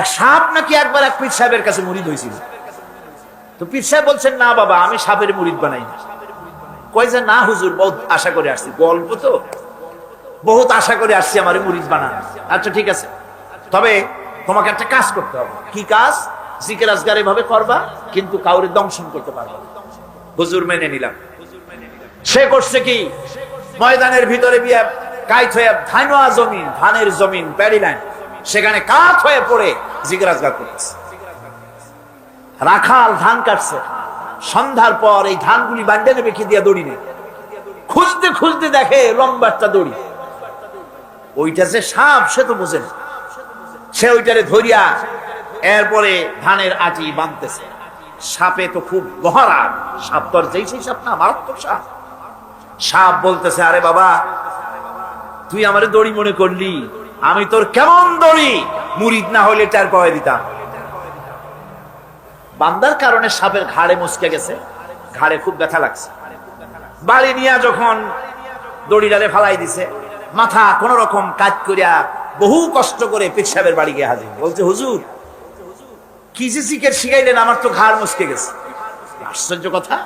এক সাপ নাকি একবার এক পীর সাহেবের কাছে মুরিদ হয়েছিল। তো পীর সাহেব বলছেন, না বাবা, আমি সাপের মুরিদ বানাই না। কয় যে, না হুজুর, বহুত আশা করে আসছি, গল্প তো, বহুত আশা করে আসছি আমার মুরিদ বানান। আচ্ছা ঠিক আছে, তবে তোমাকে একটা কাজ করতে হবে। কি কাজ? জিকির আজগার এভাবে করবা, কিন্তু কাউরে দংশন করতে পারবা না। হুজুর মেনে নিলাম। সে করছে কি, ময়দানের ভিতরে বিয়া কাইত হয়ে ধানওয়া জমিন, ধানের জমিন, প্যাডি লাইন, সেখানে কাত হয়ে পড়ে জিকির আজগার করতেছে। রাখাল ধান কাটছে, সন্ধ্যার পর এই ধানগুলি বান্ডে নেবে কি দিয়া দড়ি নেই, খুঁজতে খুঁজতে দেখে লম্বা একটা দড়ি। ওইটা যে সাপ সে তো বোঝে না, সে ওইটারে ধরিয়া এরপরে ধানের আটি বাঁধতেছে। সাপে তো খুব মহারা, সাপ তো আর যেই সেই সাপ না, মারাত্মক সাপ। সাপ বলতেছে, আরে বাবা, তুই আমারে দড়ি মনে করলি, আমি তোর কেমন দড়ি, মুরিদ না হইলে টার পাওয়া দিতাম। বান্দার কারণে সাপের ঘাড়ে মুচকে গেছে, ঘাড়ে খুব ব্যথা লাগছে। বাড়ি নিয়ে যখন দড়িটারে ফালাই দিছে, মাথা কোন রকম কাজ করিয়া বহু কষ্ট করে পীর সাহেবের বাড়ি গিয়ে হাজির। বলছে, হুজুর কি যে জিকির শিখাইলেন, আমার তো ঘাড় মুচকে গেছে। আশ্চর্য কথা,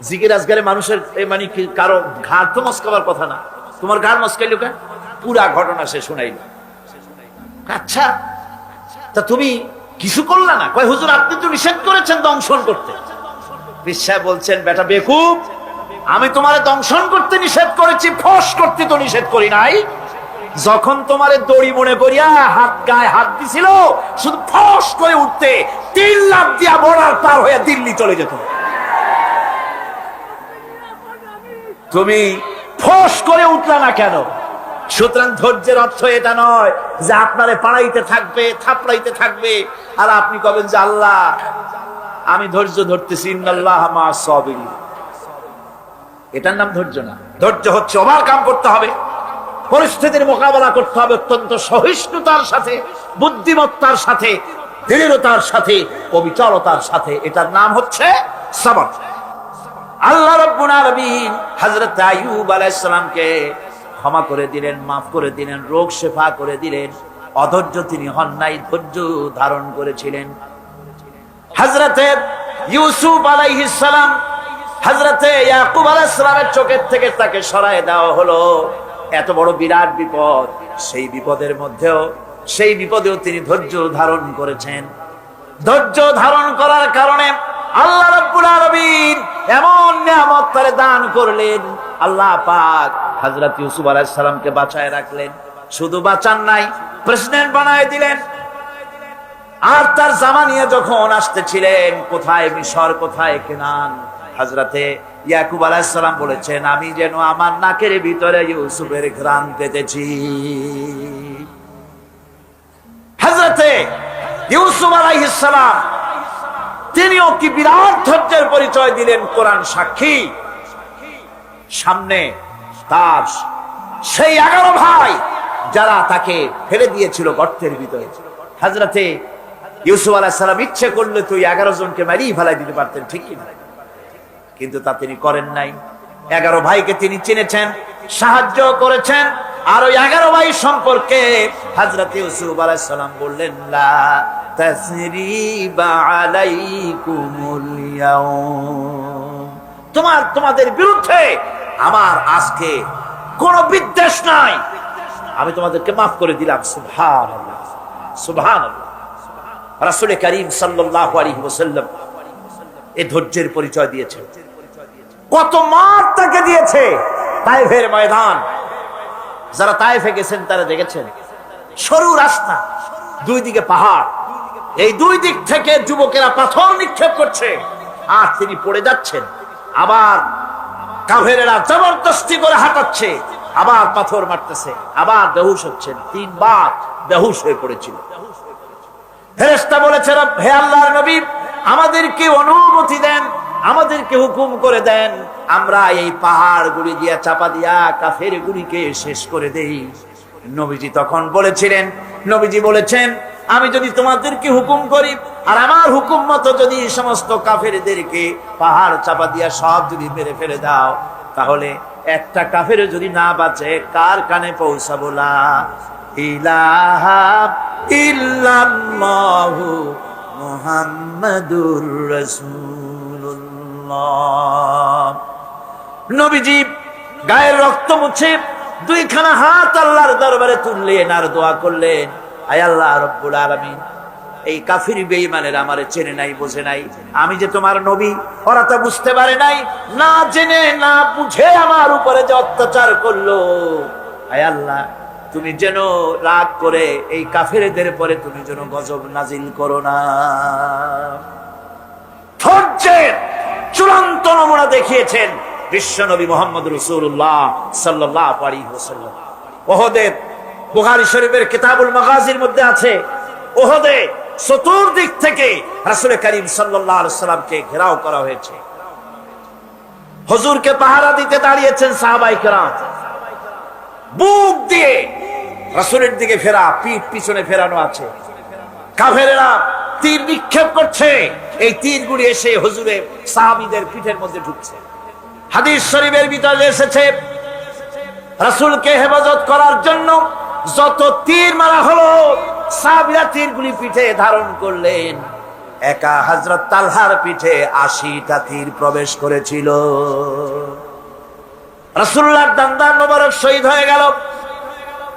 জিকির আজগারে মানুষের মানে কি কারো ঘাড় তো মস্কাবার কথা না, তোমার ঘাড় মস্কাইল কেন? পুরা ঘটনা সে শুনাইল। আচ্ছা, তা তুমি কিছু করলা না? কয়, হুজুর আপনি তো নিষেধ করেছেন দংশন করতে। পীর সাহেব বলছেন, বেটা বেকুব, আমি তোমারে দংশন করতে নিষেধ করেছি, ফস করতে তো নিষেধ করি নাই। যখন তোমারে দড়ি মনে করিয়া হাত গায়ে হাত দিছিল, শুধু ফস করে উঠতে 3 লাখ দিয়া বর্ডার পার হয়ে দিল্লি চলে যেত। তুমি ফস করে উঠলা না কেন? সুতরাং ধৈর্যের অর্থ এটা নয় যে আপনারে পাড়াইতে থাকবে, থাপড়াইতে থাকবে, আর আপনি কবেন যে আল্লাহ আমি ধৈর্য ধরতেছি, ইন্নাল্লাহ মা'আস সাবিরিন। এটার নাম ধৈর্য না। ধৈর্য হচ্ছে ওভারকাম করতে হবে, পরিস্থিতির মোকাবেলা করতে হবে অত্যন্ত সহিষ্ণুতার সাথে, বুদ্ধিমত্তার সাথে, দৃঢ়তার সাথে, অবিচলতার সাথে। এটার নাম হচ্ছে সবর। আল্লাহ রাব্বুল আলামিন হযরত আইয়ুব আলাইহিস সালামকে ক্ষমা করে দিলেন, মাফ করে দিলেন, রোগ শেফা করে দিলেন। অধৈর্য তিনি হন নাই, ধৈর্য ধারণ করেছিলেন। হযরতে ইউসুফ আলাইহিস সালাম, হযরতে ইয়াকুব আলাইহিস সালামের চোখের থেকে তাকে সরায় দেওয়া হলো। এত বড় বিরাট বিপদ, সেই বিপদেও তিনি ধৈর্য ধারণ করেছেন। ধৈর্য ধারণ করার কারণে আল্লাহ রাব্বুল আলামিন এমন নিয়ামত তারে দান করলেন। আল্লাহ পাক হযরত ইউসুফ আলাইহিস সালামকে বাঁচায় রাখলেন। শুধু বাঁচান নাই, প্রেসিডেন্ট বানায় দিলেন। আর তার জামা নিয়ে যখন আসতেছিলেন, কোথায় মিশর, কোথায় কেনান, হযরতে ইয়াকুব আলাইহিস সালাম বলেছেন, আমি যেন আমার নাকের ভিতরে ইউসুফের ঘ্রাণ পেতেছি। হযরতে ইউসুফ আলাইহিস সালাম তিনিও কি বিরাট ধৈর্যের পরিচয় দিলেন, কোরআন সাক্ষী। সামনে তার সেই 11 ভাই যারা তাকে ফেলে দিয়েছিল গর্তের ভিতরে। হযরতে ইউসুফ আলাইহিস সালাম ইচ্ছে করলে তো 11 জনকে মারিয়ে ফেলাই দিতে পারতেন, ঠিকই না? কিন্তু তা তিনি করেন নাই। 11 ভাইকে তিনি চিনেছেন, সাহায্য করেছেন। আর ওই 11 ভাই সম্পর্কে হযরত ইউসুফ আলাইহিস সালাম বললেন, লা তাসরিবা আলাইকুমুল ইয়াউম, তোমাদের বিরুদ্ধে আমার আজকে কোনো বিদ্বেষ নাই, আমি তোমাদেরকে মাফ করে দিলাম। সুবহানাল্লাহ, সুবহানাল্লাহ। রাসূল করিম সাল্লাল্লাহু আলাইহি ওয়াসাল্লাম এই ধৈর্যের পরিচয় দিয়েছেন। কত মার তাকে দিয়েছে তায়েফের ময়দান। যারা তায়েফে গেছেন তারা দেখেছেন, সরু রাস্তা, দুই দিকে পাহাড়, এই দুই দিক থেকে যুবকেরা পাথর নিক্ষেপ করছে, আর তিনি পড়ে যাচ্ছেন। আবার কাফেরেরা জবরদস্তি করে হাঁটাচ্ছে, আবার পাথর মারতেছে, আবার বেহুশ হচ্ছেন। 3 বার বেহুশ হয়ে পড়েছিল। ফেরেশতা বলেছে, হে আল্লাহর নবী, আমাদেরকে অনুমতি দেন, আমাদেরকে হুকুম করে দেন, আমরা এই পাহাড় গুলি দিয়া চাপা দিয়া কাফের গুলিকে শেষ করে দেই। নবীজি তখন বলেছেন, আমি যদি তোমাদেরকে হুকুম করি আর আমার হুকুম মতো যদি সমস্ত কাফেরদেরকে পাহাড় চাপা দিয়া সব যদি মেরে ফেলে দাও, তাহলে একটা কাফের যদি না বাঁচে কার কানে পৌঁছাবো? লা ইলাহা ইল্লাল্লাহু মুহাম্মাদুর রাসূলুল্লাহ। নবীজি গায়ের রক্ত মুছে দুইখানা হাত আল্লাহর দরবারে তুললেন আর দোয়া করলেন, আয় আল্লাহ রব্বুল আলামিন, এই কাফির বেঈমানের আমারে চেনে নাই, বোঝে নাই, আমি যে তোমার নবী ওরা তা বুঝতে পারে নাই, না জেনে না বুঝে আমার উপরে যে অত্যাচার করলো, আয় আল্লাহ তুমি যেন রাগ করে এই কাফিরদের পরে তুমি যেন গজব নাজিল করো না। ধৈর্যের চূড়ান্ত নমুনা দেখিয়েছেন বিশ্বনবী মুহাম্মদ রাসূলুল্লাহ সাল্লাল্লাহু আলাইহি ওয়াসাল্লাম। উহুদের বুখারী শরীফের কিতাবুল মাগাজির মধ্যে আছে, উহুদে চতুর্দিক থেকে রাসূল করিম সাল্লাল্লাহু আলাইহি ওয়াসাল্লামকে ঘেরাও করা হয়েছে। হুজুরকে পাহারা দিতে দাঁড়িয়েছেন সাহাবায়ে কেরাম, বুক দিয়ে রাসূলের দিকে ফেরা, পিঠ পিছনে ফেরানো আছে। কাফেরেরা তীর নিক্ষেপ করছে, এই তীরগুলি এসে হুজুরের সাহাবীদের পিঠের মধ্যে ঢুকছে। হাদিস শরীফের ভিতরে এসেছে রাসূলকে হেফাজত করার জন্য যত তীর মারা হলো, সাহাবীরা তীরগুলি পিঠে ধারণ করলেন। একা হযরত তালহার পিঠে ৮০টা তীর প্রবেশ করেছিল। রাসূলুল্লাহর দান্দার মোবারক শহীদ হয়ে গেল,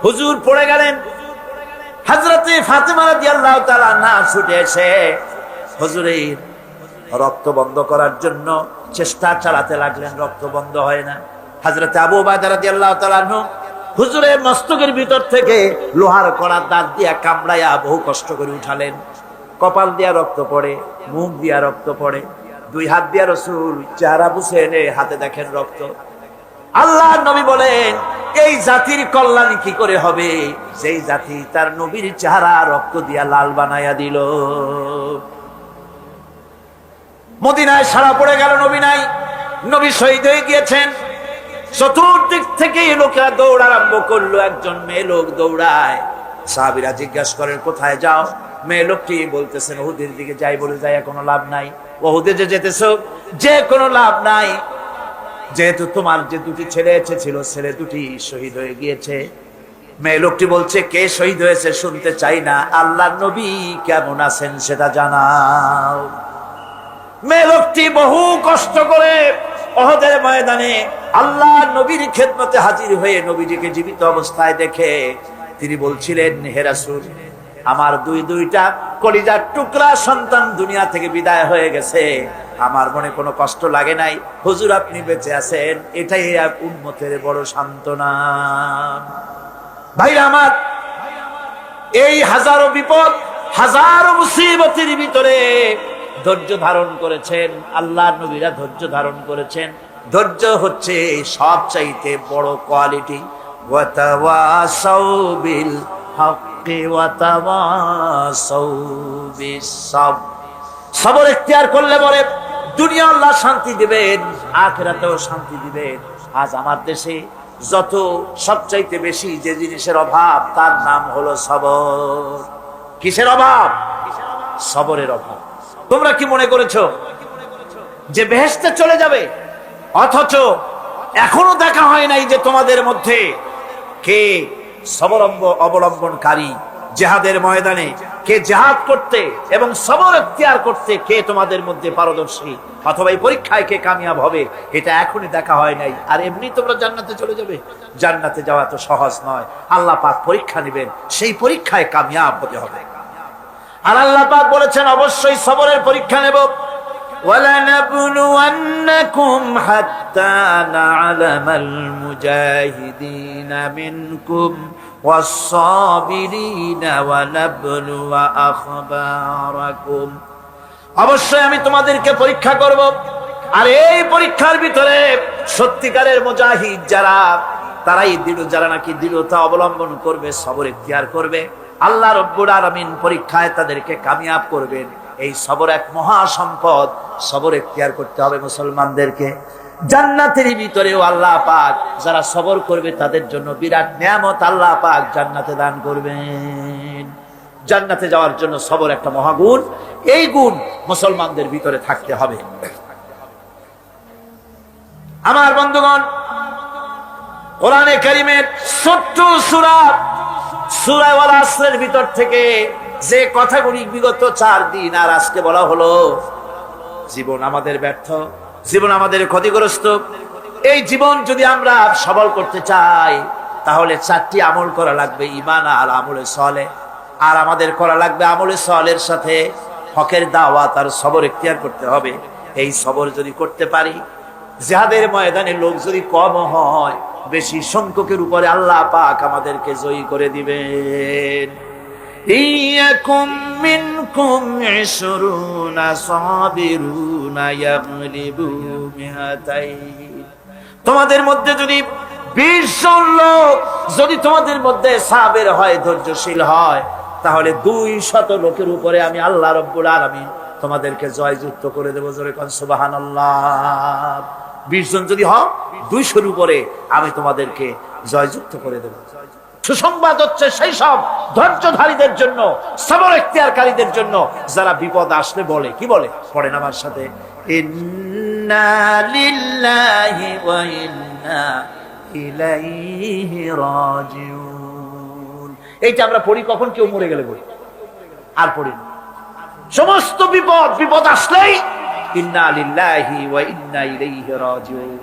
হুজুর পড়ে গেলেন। হযরতে ফাতেমা রাদিয়াল্লাহু তাআলা আনহা ছুটে এসে হুজুরের রক্ত বন্ধ করার জন্য চেষ্টা চালাতে লাগলেন, রক্ত বন্ধ হয় না। হযরতে আবু উবাইদা রাদিয়াল্লাহু তাআলা আনহু হুজুরের মস্তকের ভিতর থেকে লোহার কড়া দাঁত দিয়া কামড়াইয়া বহু কষ্ট করে উঠালেন। কপাল দিয়া রক্ত পড়ে, মুখ দিয়া রক্ত পড়ে, দুই হাত দিয়া রাসূল চেহারা বুঝে এনে হাতে দেখেন রক্ত। আল্লাহর নবী বলেন, এই জাতির কল্যাণ কি করে হবে যেই জাতি তার নবীর চেহারা রক্ত দিয়া লাল বানাইয়া দিল। মদিনায় সারা পড়ে গেল, নবী নাই, নবী শহীদ হয়ে গিয়েছেন। চতুর্দিক থেকে লোকেরা দৌড় আরম্ভ করলো, একজন মেয়ে লোক দৌড়ায়। সাহাবীরা জিজ্ঞাসা করেন, কোথায় যাও? মেয়ে লোকটি বলতেছেন, উহুদের দিকে যাই। বলে যাই কোনো লাভ নাই, উহুদে যে যেতেছো যে কোনো লাভ নাই, যেহেতু তোমার যে দুটি ছেলে এসেছিল ছেলে দুটি শহীদ হয়ে গিয়েছে। মেয়ে লোকটি বলছে, কে শহীদ হয়েছে শুনতে চাই না, আল্লাহর নবী কেমন আছেন সেটা জানাও। মেয়ে লোকটি বহু কষ্ট করে উহুদের ময়দানে আল্লাহর নবীর খেদমতে হাজির হয়ে নবীজিকে জীবিত অবস্থায় দেখে তিনি বলছিলেন, হে রাসূল, আমার দুইটা কলিজার টুকরা সন্তান দুনিয়া থেকে বিদায় হয়ে গেছে, আমার মনে কোনো কষ্ট লাগে নাই, হুজুর আপনি বেঁচে আছেন, এটাই উম্মতের বড় সান্ত্বনা। ভাইরা আমার, এই হাজারো বিপদ হাজারো মুসিবতের ভিতরে ধৈর্য ধারণ করেছেন আল্লাহর নবীরা, ধৈর্য ধারণ করেছেন। ধৈর্য হচ্ছে সবচাইতে বড় কোয়ালিটি। ওয়াতাওয়াসাউ বিল হাক্কি ওয়াতাওয়াসাউ বিস-সাবর। সবর ইখতিয়ার করলে পরে দুনিয়া আল্লাহ শান্তি দিবেন, আখিরাতেও শান্তি দিবেন। আজ আমার দেশে যত সবচাইতে বেশি যে জিনিসের অভাব তার নাম হলো সবর। কিসের অভাব? সবরের অভাব। তোমরা কি মনে করেছো যে বেহেশতে চলে যাবে, অথচ এখনো দেখা হয় নাই যে তোমাদের মধ্যে কে সবর অবলম্বনকারী, জিহাদের ময়দানে কে জিহাদ করতে এবং সবর ইখতিয়ার করতে কে তোমাদের মধ্যে পারদর্শী, অথবা এই পরীক্ষায় কে কামিয়াব হবে, এটা এখনই দেখা হয় নাই। আর এমনি তোমরা জান্নাতে চলে যাবে? জান্নাতে যাওয়া তো সহজ নয়, আল্লাহ পাক পরীক্ষা নেবেন, সেই পরীক্ষায় কামিয়াব হতে হবে। আর আল্লাহ পাক বলেছেন, অবশ্যই সবরের পরীক্ষা নেব। وَلَنَبْلُوَنَّكُمْ حَتَّى نَعْلَمَ الْمُجَاهِدِينَ مِنْكُمْ وَالصَّابِرِينَ وَنَبْلُوَ أَخْبَارَكُمْ। অবশ্যই আমি তোমাদেরকে পরীক্ষা করব, আর এই পরীক্ষার ভিতরে সত্যিকারের মুজাহিদ যারা, তারাই দৃঢ়, যারা নাকি দৃঢ়তা অবলম্বন করবে, সবর ইখতিয়ার করবে, আল্লাহ রব্বুল আলামিন পরীক্ষায় তাদেরকে কামিয়াব করবেন। এই সবর এক মহা সম্পদ, সবর ইখতিয়ার করতে হবে মুসলমানদেরকে। জান্নাতের ভিতরেও আল্লাহ পাক যারা সবর করবে তাদের জন্য বিরাট নিয়ামত আল্লাহ পাক জান্নাতে দান করবেন। জান্নাতে যাওয়ার জন্য সবর একটা মহাগুণ, এই গুণ মুসলমানদের ভিতরে থাকতে হবে। আমার বন্ধুগণ, কোরআনে কারীমের ছোট্ট সূরা সূরা ওয়াল আসরের ভিতর থেকে যে কথাগুলি বিগত 4 দিন আর আজকে বলা হলো, জীবন আমাদের ব্যর্থ, জীবন আমাদের ক্ষতিগ্রস্ত। এই জীবন যদি আমরা সবল করতে চাই তাহলে 4টি আমল করা লাগবে, ঈমান আর আমলে সালেহ। আর আমাদের করা লাগবে আমলে সালেহের সাথে হকের দাওয়াত আর সবর ইখতিয়ার করতে হবে। এই সবর যদি করতে পারি, জিহাদের ময়দানে লোক যদি কম হয়, বেশি সংখ্যকের উপরে আল্লাহ পাক আমাদেরকে জয়ী করে দিবেন। ইয়াকুম মিনকুম 20 সাবিরুনা ইয়াগলিবু মিআতাইন। তোমাদের মধ্যে যদি 20 জন লোক যদি তোমাদের মধ্যে সাবের হয়, ধৈর্যশীল হয়, তাহলে 200 লোকের উপরে আমি আল্লাহ রাব্বুল আলামিন তোমাদেরকে জয়যুক্ত করে দেব। জোরে কোন সুবহানাল্লাহ। 20 জন যদি হয় 200-র উপরে আমি তোমাদেরকে জয়যুক্ত করে দেব। সুসংবাদ হচ্ছে সেই সব ধৈর্যধারীদের জন্য, সবর ইখতিয়ারকারীদের জন্য, যারা বিপদ আসলে বলে, কি বলে? পড়েন আমার সাথে, ইন্না লিল্লাহি ওয়া ইন্না ইলাইহি রাজিউন। এইটা আমরা পড়ি কখন? কেউ মরে গেলে পড়ি, আর পড়ি না। সমস্ত বিপদ আসলেই ইন্না লিল্লাহি ওয়া ইন্না ইলাইহি রাজিউন।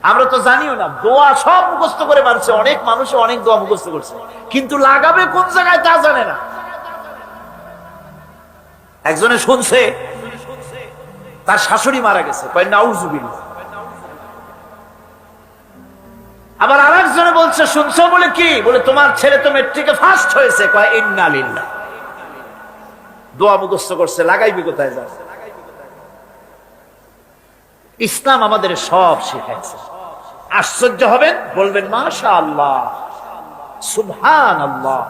আমরা তো জানিও না, দোয়া সব মুখস্থ করে মানছে, অনেক মানুষ অনেক দোয়া মুখস্থ করছে, কিন্তু লাগাবে কোন জায়গায় তা জানে না। একজনে শুনছে তার শাশুড়ি মারা গেছে, কয় নাউজুবিল্লাহ। আবার আরেকজনে বলছে, শুনছো বলে কি? বলে তোমার ছেলে তো মেট্রিকে ফার্স্ট হয়েছে, কয় ইন্না লিল্লাহ। দোয়া মুখস্থ করছে, লাগাইবি কোথায়? যায়। ইসলাম আমাদের সব শিখাইছে। আশ্চর্য হবেন, বলবেন মাশাআল্লাহ, সুবহানাল্লাহ।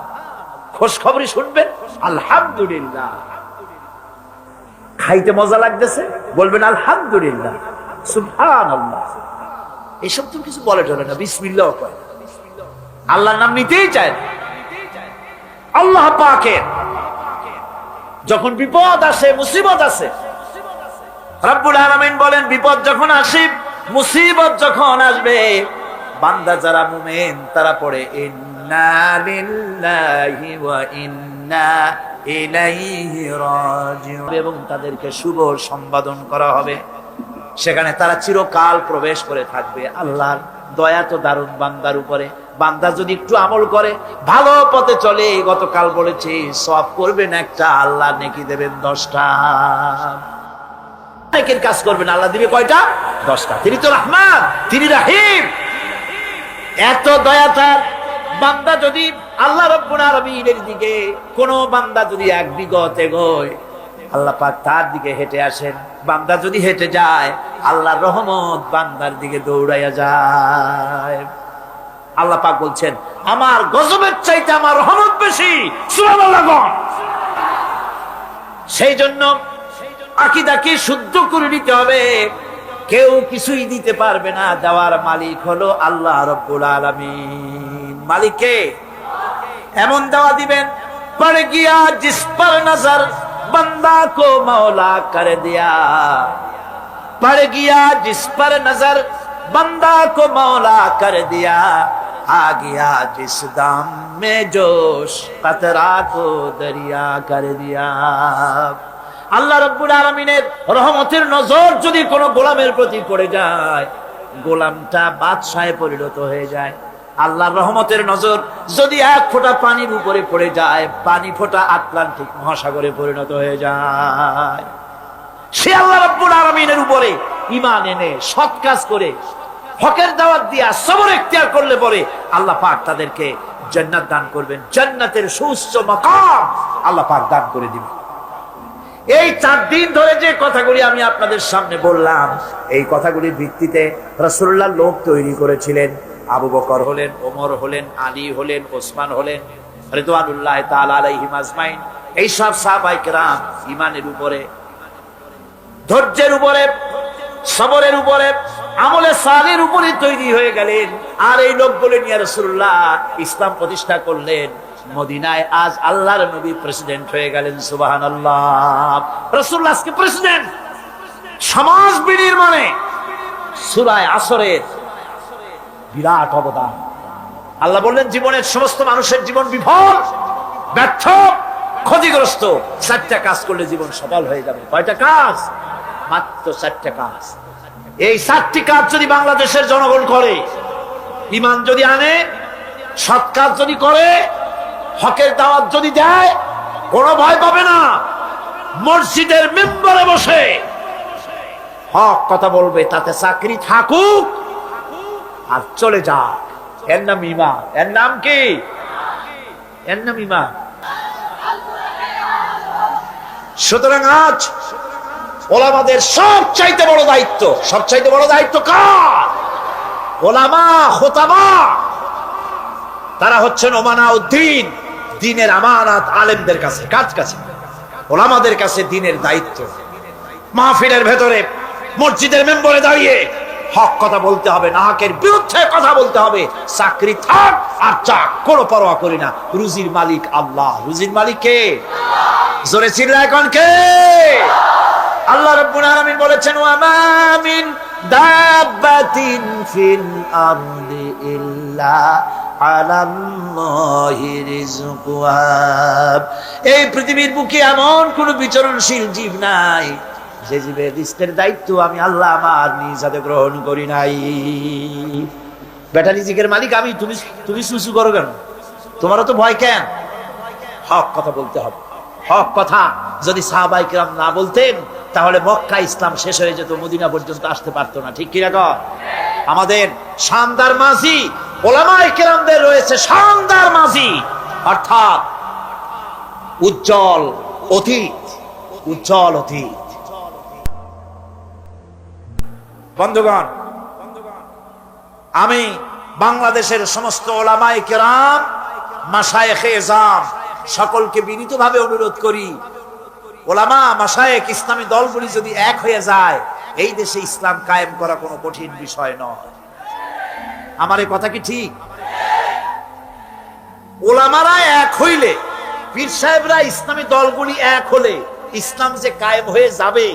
খোঁজ খবরই শুনবেন, আলহামদুলিল্লাহ। খাইতে মজা লাগতেছে, বলবেন আলহামদুলিল্লাহ, সুবহানাল্লাহ। এসব তো কিছু বলে চলে না, বিসমিল্লাহ কয়। আল্লাহর নাম নিতেই চায় না। আল্লাহ পাকের যখন বিপদ আসে, মুসিবত আসে, রব্বুল আলামিন বলেন, বিপদ যখন আসে, মুসিবত যখন আসবে, বান্দা যারা মুমিন তারা পড়ে ইন্না লিল্লাহি ওয়া ইন্না ইলাইহি রাজিউন, এবং তাদেরকে শুভ সম্বোধন করা হবে। সেখানে তারা চিরকাল প্রবেশ করে থাকবে। আল্লাহর দয়া তো দারুণ বান্দার উপরে। বান্দা যদি একটু আমল করে, ভালো পথে চলে, গতকাল বলেছি, সওয়াব করবেন একটা, আল্লাহ নেকি দেবেন 10টা। নেকির কাজ করবেন, আল্লাহ দিবে কয়টা? 10টা। তিনি তো রহমান, তিনি রাহিম। এত দয়া তার। বান্দা যদি আল্লাহ রাব্বুল আলামিনের দিকে, কোন বান্দা যদি এক বিগত এগোয়, আল্লাহ পাক তার দিকে হেঁটে আসেন। বান্দা যদি হেঁটে যায়, আল্লাহর রহমত বান্দার দিকে দৌড়াইয়া যায়। আল্লাহ পাক বলছেন, আমার গজবের চাইতে আমার রহমত বেশি। সুবহানাল্লাহ। সেই জন্য আকীদাকে শুদ্ধ করে নিতে হবে। কেউ কিছুই দিতে পারবে না, দেওয়ার মালিক হলো আল্লাহ রাব্বুল আলামিন। মালিককে এমন দেওয়া দিবেন, পড় গিয়া জিস পর নজর बंदा को मौला कर दिया, पड़ गया जिस पर नजर बंदा को मौला कर दिया, आ गया जिस दाम में जोश कतरा को दरिया कर दिया। আল্লাহ রাব্বুল আলামিনের রহমতের নজর যদি কোনো গোলামের প্রতি পড়ে যায়, গোলামটা বাদশাহে পরিণত হয়ে যায়। আল্লাহর রহমতের নজর যদি এক ফোঁটা পানির উপরে পড়ে যায়, পানি ফোঁটা আটলান্টিক মহাসাগরে পরিণত হয়ে যায়। সে আল্লাহ রাব্বুল আলামিনের উপরে ঈমান এনে সৎ কাজ করে হকের দাওয়াত দিয়া সবর ইখতিয়ার করলে পরে আল্লাহ পাক তাদেরকে জান্নাত দান করবেন। জান্নাতের সুউচ্চ মাকাম আল্লাহ পাক দান করে দিবেন। এই 4 দিন ধরে যে কথাগুলি আমি আপনাদের সামনে বললাম, এই কথাগুলির ভিত্তিতে রাসূলুল্লাহ লোক তৈরি করেছিলেন। আবু বকর হলেন, ওমর হলেন, আলী হলেন, ওসমান হলেন, রিদওয়ানুল্লাহ তাআলা আলাইহিম আজমাইন। এই সব সাহাবায়ে কেরাম ঈমানের উপরে, ধৈর্যের উপরে, সবরের উপরে, আমলে সালের উপরে তৈরি হয়ে গেলেন। আর এই লোকগুলো নিয়ে রাসূলুল্লাহ ইসলাম প্রতিষ্ঠা করলেন। মদিনায় আজ আল্লাহর নবী প্রেসিডেন্ট হয়ে গেলেন। সুবহানাল্লাহ। রাসূলুল্লাহ আজকে প্রেসিডেন্ট। সমাজ বিনির্মাণে সূরা আসরের বিরাট অবদান। আল্লাহ বললেন জীবনের সমস্ত মানুষের জীবন বিফল, ব্যর্থ, ক্ষতিগ্রস্ত। 4টা কাজ করলে জীবন সফল হয়ে যাবে। কয়টা কাজ? মাত্র 4টা কাজ। এই 4টি কাজ যদি বাংলাদেশের জনগণ করে, ঈমান যদি আনে, সৎ কাজ যদি করে, হকের দাওয়াত যদি দেয়, কোনো ভয় পাবে না। মসজিদের মেম্বারে বসে হক কথা বলবে, তাতে চাকরি থাকুক আর চলে যাক। এর নাম ঈমান। এর নাম কি? এর নাম ঈমান। সুতরাং আজ ওলামাদের সবচাইতে বড় দায়িত্ব, সবচাইতে বড় দায়িত্ব কার? ওলামা, খোতাবা। তারা হচ্ছেন ওমানাউদ্দিন, দ্বীনের আমানত আলেমদের কাছে। কার কাছে? ওলামাদের কাছে দ্বীনের দায়িত্ব। মাহফিলের ভেতরে, মসজিদের মেম্বরে দাঁড়িয়ে হক কথা বলতে হবে, নাহকের বিরুদ্ধে কথা বলতে হবে। চাকরি থাক আর চাক, কোনো পরোয়া করি না। রুজির মালিক আল্লাহ। রুজির মালিক কে? জোরে চিল্লা এখন কে? আল্লাহ রাব্বুল আলামিন বলেছেন, ওয়া মা মিন দাব্বাতিন ফিল আরদি ইল্লা আলাল্লাহি রিজকুহা। এই পৃথিবীর বুকে এমন কোন বিচরণশীল জীব নাই যে জীবের রিজকের দায়িত্ব আমি আল্লাহ আমার নিজ হাতে গ্রহণ করি নাই। বেটা রিজিকের মালিক আমি, তুমি সুসু করো কেন? তোমারও তো ভয় কেন? হক কথা বলতে হবে। হক কথা যদি সাহাবায়ে কেরাম না বলতেন, তাহলে মক্কা ইসলাম শেষ হয়ে যেত, মদিনা পর্যন্ত আসতে পারতো না। ঠিক কি না? আমাদের শানদার মাঝি ওলামায়ে কেরামদের রয়েছে শানদার মাঝি, অর্থাৎ উজ্জ্বল অতীত, উজ্জ্বল অতীত। বন্ধুগণ, আমি বাংলাদেশের সমস্ত ওলামায়ে কেরাম, মাশায়েখে এজাম সকলকে বিনীতভাবে অনুরোধ করি, ওলামা, মাশায়েখ, ইসলামী দলগুলি যদি এক হয়ে যায়, এই দেশে ইসলাম কায়েম করা কোনো কঠিন বিষয় নয়। আমার এই কথা কি ঠিক? ওলামারা এক হইলে, পীর সাহেবরা, ইসলামী দলগুলি এক হলে ইসলাম যে কায়েম হয়ে যাবে,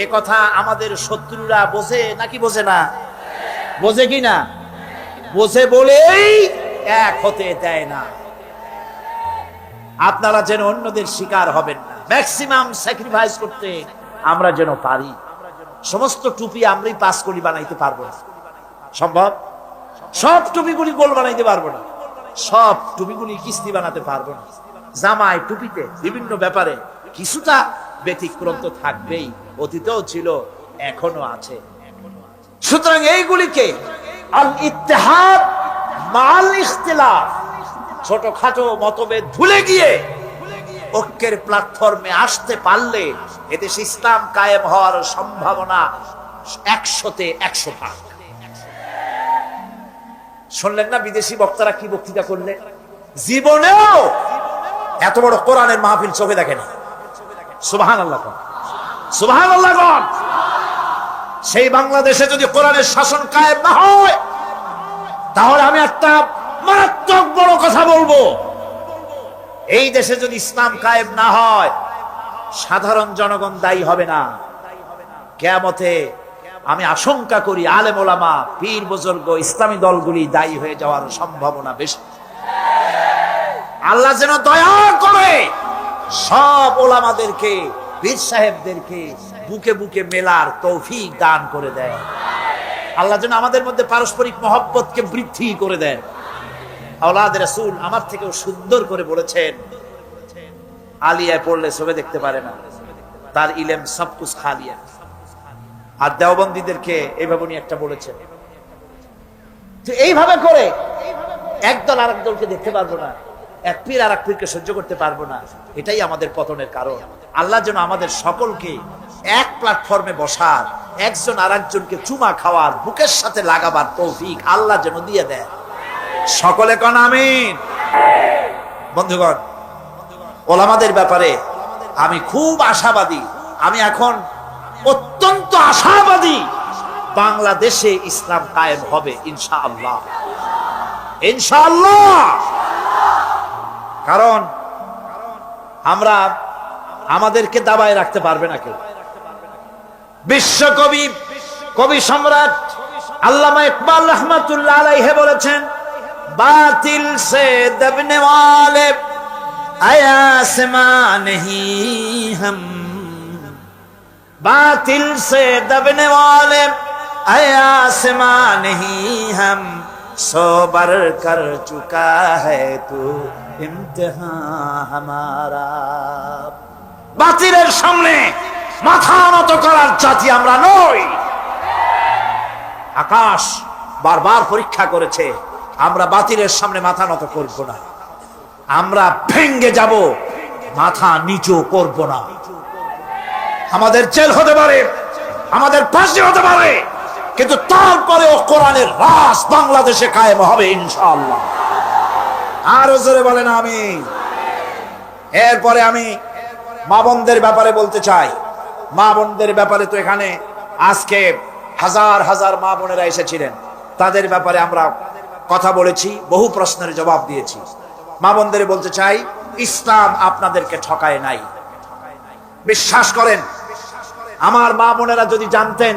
এ কথা আমাদের শত্রুরা বোঝে নাকি বোঝে না? বোঝে কি না? বোঝে বলেই এক হতে দেয় না। আপনারা যেন অন্যদের শিকার হবেন না, ম্যাক্সিমাম স্যাক্রিফাইস করতে আমরা যেন পারি। সমস্ত টুপি আমরাই পাস করি, বানাইতে পারবো না। সম্ভব? সব টুপিগুলি গোল বানাইতে পারবো না, সব টুপিগুলি কিস্তি বানাতে পারবো না। জামায়, টুপিতে, বিভিন্ন ব্যাপারে কিছুটা ব্যতিক্রম তো থাকবেই, অতীতেও ছিল, এখনো আছে। সুতরাং এইগুলিকে আল ইত্তেহাদ মাল ইখতিলাফ, ছোটখাটো মতভেদ ভুলে গিয়ে ঐক্যের প্ল্যাটফর্মে আসতে পারলে এদেশে ইসলাম কায়েম হওয়ার সম্ভাবনা 100-তে 100 ভাগ। শুনলেন না বিদেশি বক্তারা কি বক্তৃতা করলে? জীবনেও এত বড় কোরআনের মাহফিল চোখে দেখেনি। সুবহানাল্লাহ, সুবহানাল্লাহ। সেই বাংলাদেশে যদি কোরআনের শাসন কায়েম না হয়, তাহলে আমি একটা মারাত্মক বড় কথা বলবো। এই দেশে যদি ইসলাম কায়েম না হয়, সাধারণ জনগণ দায়ী হবে না। কিয়ামতে আমি আশঙ্কা করি আলেম ওলামা, পীর বুজুর্গ, ইসলামী দলগুলি দায়ী হয়ে যাওয়ার সম্ভাবনা বেশি। আল্লাহ যেন দয়া করে সব ওলামাদেরকে, পীর সাহেবদেরকে বুকে বুকে মেলার তৌফিক দান করে দেয়। আল্লাহ যেন আমাদের মধ্যে পারস্পরিক মহব্বতকে বৃদ্ধি করে দেন। আওলাদ রাসূল আমার থেকেও সুন্দর করে বলেছেন, আলিয়ায় পড়লে সবে দেখতে পারে না, তার ইলম সব কুছ খালিয়া। আর দেওবন্দীদেরকে এইভাবে উনি একটা বলেছেন, তো এইভাবে করে একদল আরেক দলকে দেখতে পারবো না, এক পীর আর এক পীরকে সহ্য করতে পারবো না। এটাই আমাদের পতনের কারণ। আল্লাহ যেন আমাদের সকলকে এক প্ল্যাটফর্মে বসার, একজন আর একজনকে চুমা খাওয়ার, বুকের সাথে লাগাবার তৌফিক আল্লাহ যেন দিয়ে দেয়। সকলে কোন আমিন। বন্ধুগণ, ওলামাদের ব্যাপারে আমি খুব আশাবাদী। আমি এখন অত্যন্ত আশাবাদী, বাংলাদেশে ইসলাম কায়েম হবে ইনশাআল্লাহ, ইনশাআল্লাহ। কারণ আমরা, আমাদেরকে দাবায় রাখতে পারবে না কেউ। বিশ্বকবি, কবি সম্রাট আল্লামা ইকবাল রাহমাতুল্লাহ আলাইহি বলেছেন, बातिल से दबने वाले आसमां नहीं हम, बातिल से दबने वाले आसमां नहीं हम, सो बर कर चुका है तू इम्तिहान हमारा। বাতিলের সামনে মাথা নত করার জাতি আমরা নই। আকাশ বারবার পরীক্ষা করেছে, আমরা বাতিলের সামনে মাথা নত করব না, আমরা ভেঙ্গে যাব, মাথা নিচু করব না। আমাদের জেল হতে পারে, আমাদের ফাঁসি হতে পারে, কিন্তু তারপরেও কোরআনের রাজ বাংলাদেশে কায়েম হবে ইনশাআল্লাহ। আরো জোরে বলেন আমিন। এরপরে আমি মা বোনদের ব্যাপারে বলতে চাই। মা বোনদের ব্যাপারে তো এখানে আজকে হাজার হাজার মা বোনেরা এসেছিলেন, তাদের ব্যাপারে আমরা কথা বলেছি, বহু প্রশ্নের জবাব দিয়েছি। মা বোনদের বলতে চাই, ইসলাম আপনাদেরকে ঠকায় নাই। বিশ্বাস করেন, আমার মা বোনেরা যদি জানতেন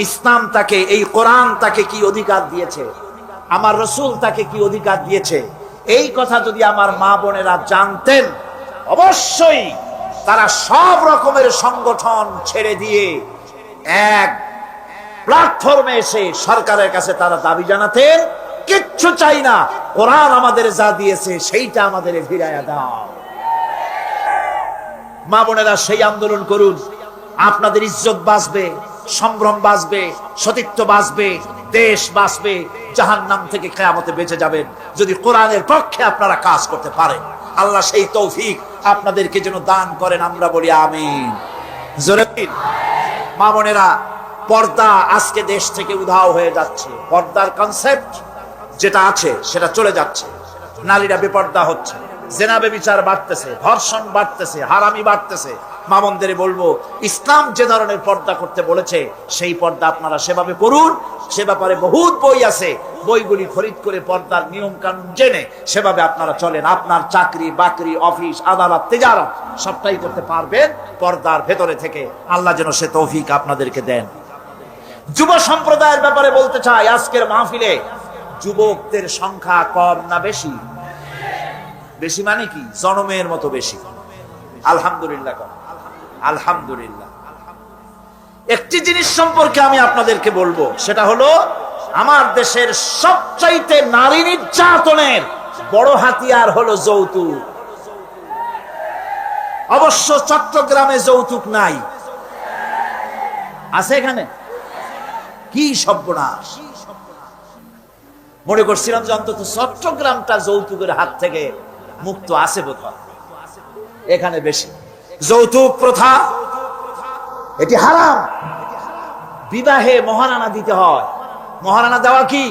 ইসলাম তাকে, এই কোরআন তাকে কি অধিকার দিয়েছে, আমার রসুল তাকে কি অধিকার দিয়েছে, এই কথা যদি আমার মা বোনেরা জানতেন, অবশ্যই তারা সব রকমের সংগঠন ছেড়ে দিয়ে এক প্ল্যাটফর্মে এসে সরকারের কাছে তারা দাবি জানাতেন, কিচ্ছু চাই না, কোরআন আমাদের যা দিয়েছে সেইটা আমাদের ফিরাইয়া দাও। মা বোনেরা সেই আন্দোলন করুন, আপনাদের ইজ্জত বাঁচবে, সম্ভ্রম বাঁচবে, সতীত্ব বাঁচবে, দেশ বাঁচবে, জাহান্নাম থেকে কিয়ামতে বেঁচে যাবেন যদি কোরআনের পক্ষে আপনারা কাজ করতে পারেন। আল্লাহ সেই তৌফিক আপনাদেরকে যেন দান করেন, আমরা বলি আমিন। জোরে মা বোনেরা, পর্দা আজকে দেশ থেকে উধাও হয়ে যাচ্ছে। পর্দার কনসেপ্ট যেটা আছে সেটা চলে যাচ্ছে, নারীরা বেপর্দা হচ্ছে, জেনা ব্যভিচার বাড়তেছে, ধর্ষণ বাড়তেছে, হারামি বাড়তেছে। মা বোনদের বলবো, ইসলাম যে ধরনের পর্দা করতে বলেছে সেই পর্দা আপনারা সেভাবে করুন। সে ব্যাপারে বহুত বই আছে, বইগুলি খরিদ করে পর্দার নিয়ম কানুন জেনে সেভাবে আপনারা চলেন। আপনার চাকরি বাকরি, অফিস, আদালত, তিজারত সবটাই করতে পারবেন পর্দার ভেতরে থেকে। আল্লাহ যেন সে তৌফিক আপনাদেরকে দেন। যুব সম্প্রদায়ের ব্যাপারে বলতে চাই, আজকের মাহফিলে যুবকদের সংখ্যা কম না বেশি? বেশি মানে কি? জনমের মতো বেশি। আলহামদুলিল্লাহ, আলহামদুলিল্লাহ। একটি জিনিস সম্পর্কে আমি আপনাদেরকে বলবো, সেটা হলো আমার দেশের সবচাইতে নারী নির্যাতনের বড় হাতিয়ার হলো যৌতুক। অবশ্য চট্টগ্রামে যৌতুক নাই, আছে এখানে? কি সর্বনাশ! মনে করছিলাম যে অন্তত চট্টগ্রামটা যৌতুকের হাত থেকে মুক্ত আছে বোধহয়, এখানে বেশি। যৌতুক প্রথা এটি হারাম। বিবাহে মহারানা দিতে হয়। মহারানা দেওয়া কি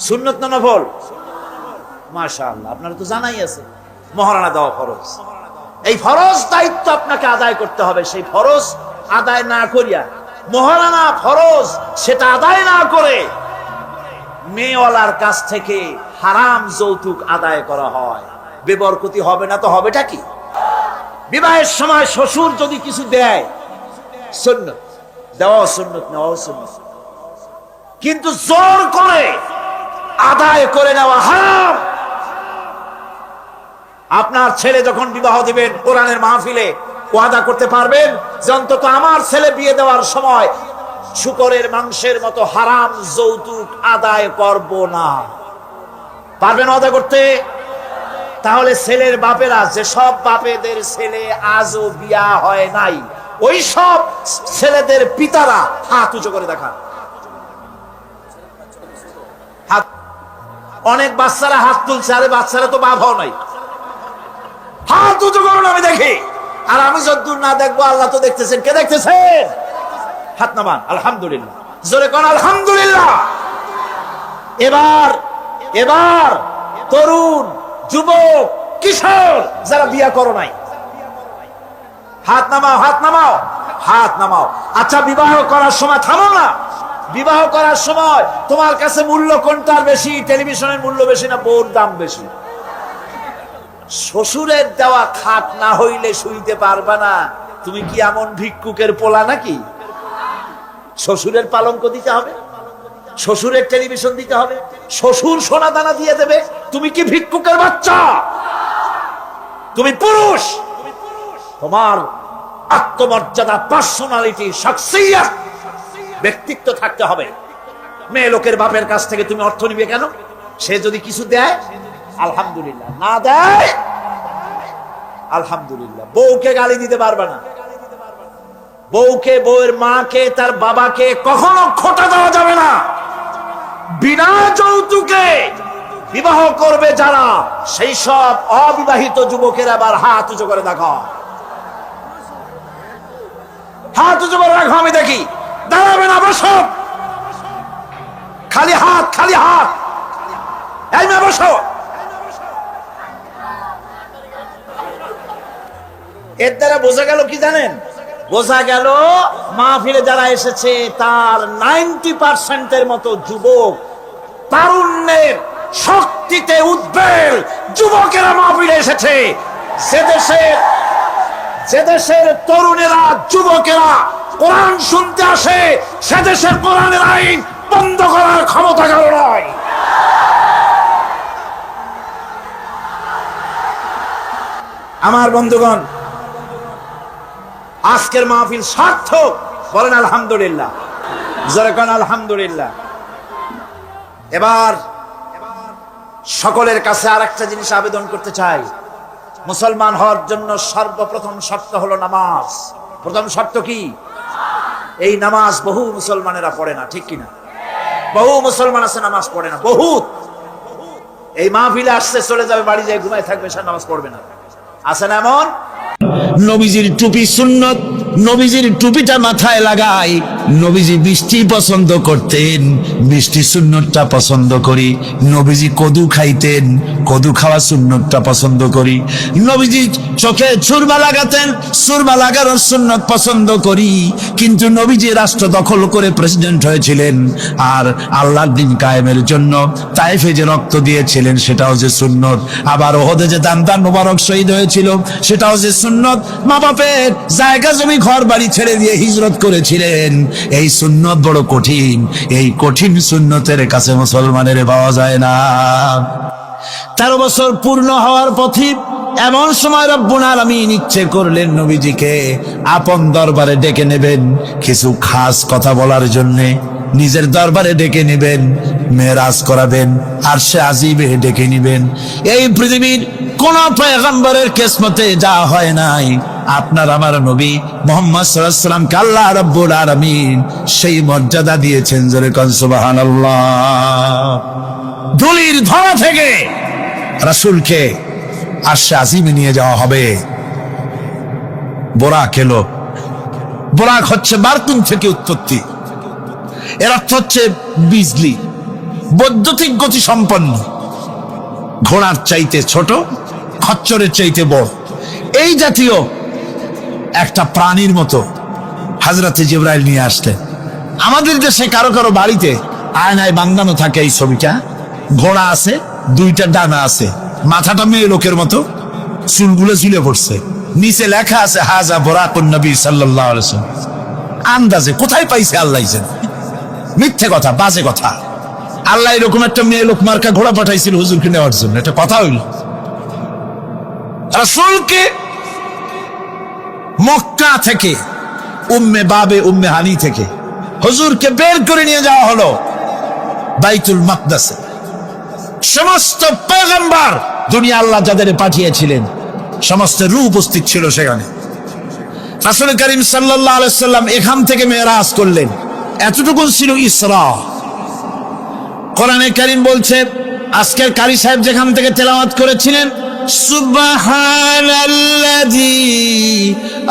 সুন্নত না নফল? মাশাআল্লাহ, আপনারা তো জানাই আছে মহারানা দেওয়া ফরজ। এই ফরজ দায়িত্ব আপনাকে আদায় করতে হবে। সেই ফরজ আদায় না করিয়া, মহারানা ফরজ সেটা আদায় না করে মেয়েওয়ালার কাছ থেকে হারাম যৌতুক আদায় করা হয়, বেবরকতি হবে না তো হবেটা কি? বিবাহের সময় শ্বশুর যদি কিছু দেয়, সুন্নত, দেওয়া সুন্নত, নেওয়া সুন্নত, কিন্তু জোর করে আদায় করে নেওয়া হারাম। আপনার ছেলে যখন বিবাহ দিবেন, কোরআনের মাহফিলে ওয়াদা করতে পারবেন যে অন্তত আমার ছেলে বিয়ে দেওয়ার সময় শুকরের মাংসের মতো হারাম যৌতুক আদায় করব না। পারবেন ওয়াদা করতে? তাহলে ছেলের বাপেরা, যে সব বাপেদের ছেলে আজও বিয়া হয় নাই, ওই সব ছেলেদের পিতারা হাত উঁচু করে দেখান। অনেক বাচ্চারা হাত তুলছে, আরে বাচ্চারা তো বাপ হও নাই, হাত উঁচু করুন আমি দেখি। আর আমি যতদূর না দেখবো আল্লাহ তো দেখতেছেন। কে দেখতেছেন? হাত নামান। আলহামদুলিল্লাহ, জোরে কোন আলহামদুলিল্লাহ। এবার এবার তরুণ, যুবক, কিশোর যারা বিয়ে করো নাই, হাত নামাও, হাত নামাও, হাত নামাও। আচ্ছা, বিবাহ করার সময় থামো না। বিবাহ করার সময় তোমার কাছে মূল্য কোনটার বেশি? টেলিভিশনের মূল্য বেশি না বউর দাম বেশি? শ্বশুরের দেওয়া খাট না হইলে শুইতে পারবা না। তুমি কি এমন ভিক্ষুকের পোলা নাকি? শ্বশুরের পালঙ্ক দিতে হবে? শ্বশুরের টেলিভিশন দিতে হবে, শ্বশুর সোনা দানা দিয়ে দেবে। তুমি কি ভিক্ষুকের বাচ্চা? তুমি পুরুষ, তোমার আত্মমর্যাদা, পার্সোনালিটি, শখসিয়ত, ব্যক্তিত্ব থাকতে হবে। মেয়ে লোকের বাপের কাছ থেকে তুমি অর্থ নিবে কেন? সে যদি কিছু দেয় আলহামদুলিল্লাহ, না দেয় আলহামদুলিল্লাহ। বউকে গালি দিতে পারবে না, বউকে, বউয়ের মাকে, তার বাবাকে কখনো খোঁটা দেওয়া যাবে না। বিনা যৌতুকে বিবাহ করবে যারা, সেই সব অবিবাহিত যুবকের আবার হাত উঁচু করে দেখো, হাত উঁচু করে রাখো, আমি দেখি। দাঁড়াবে না, বসো, খালি হাত, খালি হাত। এই মেয়ে বসো। এর দ্বারা বোঝা গেল কি জানেন? বোঝা গেল মাহফিলে যারা এসেছে তার 90% মতো যুবক, তারুণ্যের শক্তিতে উদ্বেল যুবকেরা মাহফিলে এসেছে। যে দেশের তরুণেরা, যুবকেরা কোরআন শুনতে আসে, সে দেশের কোরআনের আইন বন্ধ করার ক্ষমতা কারো নয়। আমার বন্ধুগণ, আজকের মাহফিল সার্থক, বলেন আলহামদুলিল্লাহ, জোরে কোন আলহামদুলিল্লাহ। এবার সকলের কাছে আরেকটা জিনিস আবেদন করতে চাই। মুসলমান হওয়ার জন্য সর্বপ্রথম শর্ত হলো নামাজ। প্রথম শর্ত কি? এই নামাজ বহু মুসলমানেরা পড়ে না, ঠিক কিনা? বহু মুসলমান আছে নামাজ পড়ে না, বহুত। এই মাহফিলে আসছে, চলে যাবে, বাড়ি যায় ঘুমায় থাকবে, সে নামাজ পড়বে না। আছে না এমন? নবীজির টুপি সুন্নত, নবীজির টুপিটা মাথায় লাগাই। নবীজি বৃষ্টি পছন্দ করতেন, বৃষ্টি সুন্নতটা পছন্দ করি। নবীজি কদু খাইতেন, কদু খাওয়া সুন্নতটা পছন্দ করি। নবীজি চোখে সুরমা লাগাতেন, সুরমা লাগানোর সুন্নত পছন্দ করি। কিন্তু নবীজি রাষ্ট্র দখল করে প্রেসিডেন্ট হয়েছিলেন, আর আল্লাহর দ্বীন কায়েমের জন্য তায়েফে যে রক্ত দিয়েছিলেন সেটাও যে সুন্নত। আবার ওহদে যে দান মোবারক শহীদ হয়েছিল সেটাও যে সুন্নত। মা বাপের জায়গা জমি ঘর বাড়ি ছেড়ে দিয়ে হিজরত করেছিলেন। এই সুন্নত বড় কঠিন, এই কঠিন সুন্নতের কাছে মুসলমানের পাওয়া যায় না। 13 বছর পূর্ণ হওয়ার পথে এমন সময় রব্বুল আলামিন ইচ্ছে করলেন নবীজিকে আপন দরবারে ডেকে নেবেন, কিছু খাস কথা বলার জন্য নিজের দরবারে ডেকে নেবেন, মেরাজ করাবেন, আরশে আজিমে ডেকে নেবেন। এই পৃথিবীর কোন পয়গম্বরের কিসমতে যা হয় নাই, আপনার আমার নবী মুহাম্মদ সাল্লাল্লাহু আলাইহি ওয়াসাল্লামকে আল্লাহ রাব্বুল আলামিন সেই মর্যাদা দিয়েছেন। জোরে কোন সুবহানাল্লাহ। ধুলির ধরা থেকে রাসূলকে আরশে আজিমে নিয়ে যাওয়া হবে। বোরাক এলো। বোরাক হচ্ছে বারকুন থেকে উৎপত্তি। এর অর্থ হচ্ছে বিজলি, বৈদ্যুতিক গতি সম্পন্ন, ঘোড়ার চাইতে ছোট, খচ্চরের চাইতে বড়, এই জাতীয় একটা প্রাণীর মতো হযরত জিবরাইল নিয়ে আসলেন। আমাদের দেশে কারো কারো বাড়িতে আয়নায় বাঁধানো থাকে এই ছবিটা। ঘোড়া আছে, 2টা ডানা আছে, মাথাটা মেয়ে লোকের মতো, চুলগুলো ঝুলে পড়ছে, নিচে লেখা আছে হাজা বুরাকুন নবী সাল্লাল্লাহু আলাইহি ওয়াসাল্লাম। আন্দাজে কোথায় পাইছে আল্লাহ জানে, মিথ্যে কথা, বাজে কথা। আল্লাহ এরকম একটা মেয়ে লোক মার্কা ঘোড়া পাঠাইছিল হুজুরকে নেওয়ার জন্য, এটা কথা হইল? রাসূলকে মক্কা থেকে, উম্মে বাবে উম্মে হানি থেকে হুজুরকে বের করে নিয়ে যাওয়া হলো বাইতুল মাকদাসে। সমস্ত পয়গম্বর দুনিয়া আল্লাহ যাদের পাঠিয়েছিলেন সমস্ত রূহ উপস্থিত ছিল সেখানে। রাসূল করিম সাল্লাল্লাহু আলাইহি সাল্লাম এখান থেকে মেরাজ করলেন। এতটুকু ছিল ইসরা। কোরআনে কারীম বলছে, আজকের কারি সাহেব যেখান থেকে তেলাওয়াত করেছিলেন, সুবহানাল্লাযী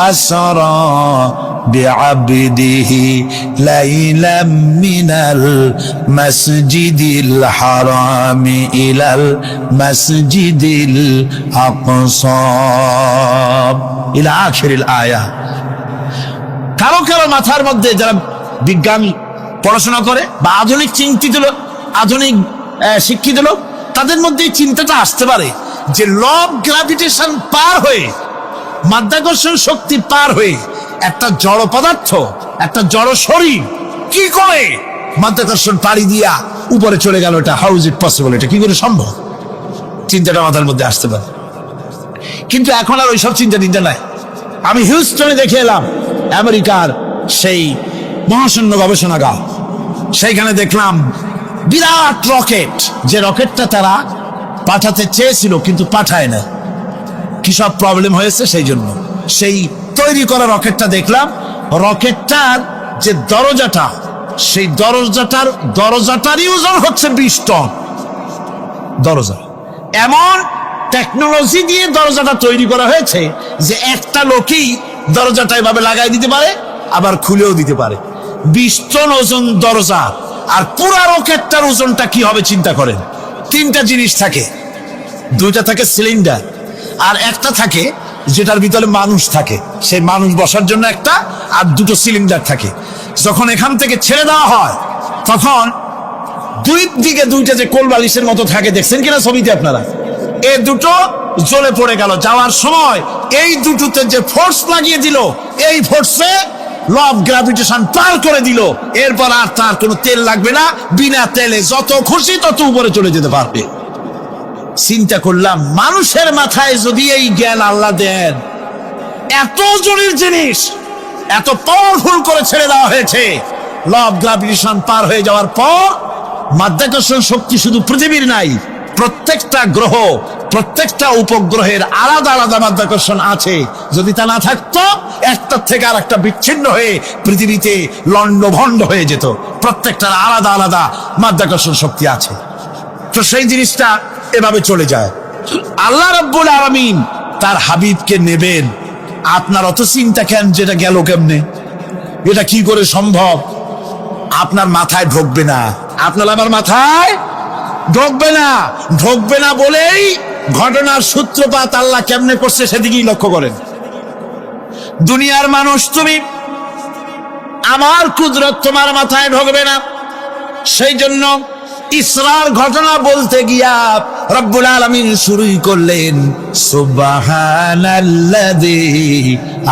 আসরা বিআবদিহি লাইলাম মিনাল মাসজিদিল হারামি ইলাল মাসজিদিল আকসা ইলা আখিরিল আয়া। কারো কারো মাথার মধ্যে যারা বিজ্ঞান পড়াশোনা করে বা আধুনিক চিন্তিত লোক, আধুনিক শিক্ষিত লোক, তাদের মধ্যে এই চিন্তাটা আসতে পারে যে ল অফ গ্র্যাভিটেশন পার হয়ে, মাধ্যাকর্ষণ শক্তি পার হয়ে একটা জড় পদার্থ, একটা জড় শরীর কি করে মাধ্যাকর্ষণ পাড়ি দিয়া উপরে চলে গেল। এটা হাউ ইজ ইট পসিবল? এটা কি করে সম্ভব? চিন্তাটা মাথার মধ্যে আসতে পারে, কিন্তু এখন আর ওইসব চিন্তা নাই। আমি হিউস্টনে দেখে এলাম আমেরিকার সেই মহাশূন্য গবেষণাগার, সেইখানে দেখলাম বিরাট রকেট, যে রকেটটা তারা পাঠাতে চেয়েছিল কিন্তু পাঠায় না। কি সব প্রবলেম হয়েছে, সেই জন্য সেই তৈরি করা রকেটটা দেখলাম, রকেটটার যে দরজাটা, সেই দরজাটারই ওজন হচ্ছে 20 টন। দরজা এমন টেকনোলজি দিয়ে দরজাটা তৈরি করা হয়েছে যে একটা লোকই দরজাটা এভাবে লাগাই দিতে পারে, আবার খুলেও দিতে পারে। 20 টন ওজন দরজা। আর পুরা রকেটটার ওজনটা কি হবে চিন্তা করেন। 3টা জিনিস থাকে, 2টা থাকে সিলিন্ডার, আর একটা থাকে যেটার ভিতরে মানুষ থাকে, সেই মানুষ বসার জন্য একটা, আর 2টো সিলিন্ডার থাকে। যখন এখান থেকে ছেড়ে দেওয়া হয় তখন দুই দিকে 2টা যে কোল বালিশের মতো থাকে, দেখছেন কিনা ছবিতে আপনারা, এই 2টো জ্বলে পড়ে গেল। যাওয়ার সময় এই 2টোতে যে ফোর্স লাগিয়ে দিল, এই ফোর্সে ল অফ গ্র্যাভিটেশন পার করে দিল। এরপর আর তার কোনো তেল লাগবে না, বিনা তেলে যত খুশি তত উপরে চলে যেতে পারবে। চিন্তা করলাম, মানুষের মাথায় যদি এই জ্ঞান আল্লাহ দেন, এত জটিল জিনিস এত পাওয়ারফুল করে ছেড়ে দেওয়া হয়েছে, ল অফ গ্র্যাভিটেশন পার হয়ে যাওয়ার পর মাধ্যাকর্ষণ শক্তি শুধু পৃথিবীর নাই, প্রত্যেকটা গ্রহ, প্রত্যেকটা উপগ্রহের আলাদা আলাদা মাধ্যাকর্ষণ আছে। যদি তা না থাকতো, একটার থেকে আর একটা বিচ্ছিন্ন হয়ে পৃথিবীতে লন্ডভন্ড হয়ে যেত। প্রত্যেকটার আলাদা আলাদা মাধ্যাকর্ষণ শক্তি আছে। তো সেই জিনিসটা এভাবে চলে যায়। আল্লাহ রাব্বুল আলামিন তার হাবিবকে নেবেন, আপনার অত চিন্তা কেন? যেটা গেল কেমনে, এটা কি করে সম্ভব? আপনার মাথায় ঢুকবে না, আপনার আমার মাথায় ঢুকবে না বলেই ঘটনার সূত্রপাত আল্লাহ কেমনে করছে সেদিকেই লক্ষ্য করেন। দুনিয়ার মানুষ, তুমি আমার কুদরত তোমার মাথায় ঢুকবে না, সেই জন্য ইসরার ঘটনা বলতে গিয়া রব্বুল আলামিন শুরুই করলেন সুবহানাল্লাযী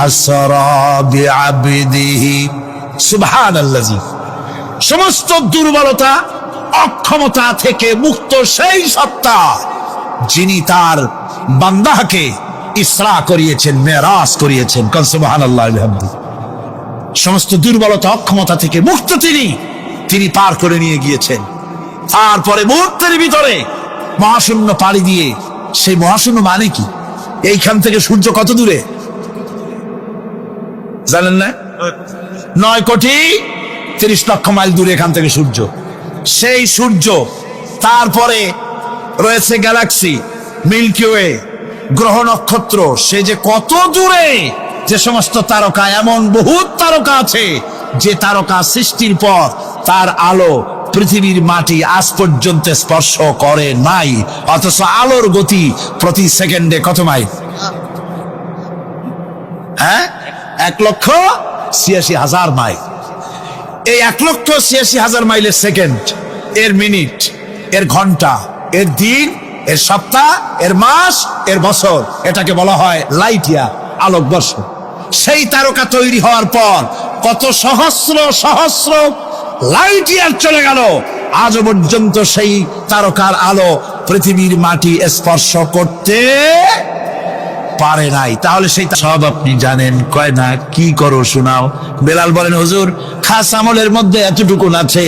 আসরা বিআবদিহি। সুবহানাল্লাযী, সমস্ত দুর্বলতা অক্ষমতা থেকে মুক্ত সেই সত্তা যিনি তার বান্দাকে ইসরা করিয়েছেন, মেরাজ করিয়েছেন। কাল সুবহানাল্লাহি ওয়া বিহামদিহি। সমস্ত দুর্বলতা অক্ষমতা থেকে মুক্ত তিনি পার করে নিয়ে গিয়েছেন। তারপরে মুহূর্তের ভিতরে মহাশূন্য পাড়ি দিয়ে, সেই মহাশূন্য মানে কি? এইখান থেকে সূর্য কত দূরে জানেন না? 9,30,00,000 মাইল দূরে এখান থেকে সূর্য। সেই সূর্য, তারপরে রয়েছে গ্যালাক্সি, মিল্কি ওয়ে, গ্রহ নক্ষত্র, সে যে কত দূরে। যে সমস্ত তারকা, এমন বহুত তারকা আছে যে তারকা সৃষ্টির পর তার আলো পৃথিবীর মাটি আজ পর্যন্ত স্পর্শ করে নাই, অথচ আলোর গতি প্রতি সেকেন্ডে কত মাইল? 1,86,000 মাইল। এই 1,86,000 মাইলের সেকেন্ড, এর মিনিট, এর ঘন্টা, এর দিন, এর সপ্তাহ, এর মাস, এর বছর, এটাকে বলা হয় লাইট ইয়ার, আলোকবর্ষ। সেই তারকা তৈরি হওয়ার পর কত সহস্র সহস্র লাইট ইয়ার চলে গেল, আজ পর্যন্ত সেই তারকার আলো পৃথিবীর মাটি স্পর্শ করতে পারে নাই। তাহলে সেই সব আপনি জানেন, কয় না কি করো শোনাও। বেলাল বলেন, হুজুর খাস আমলের মধ্যে এতটুকু আছে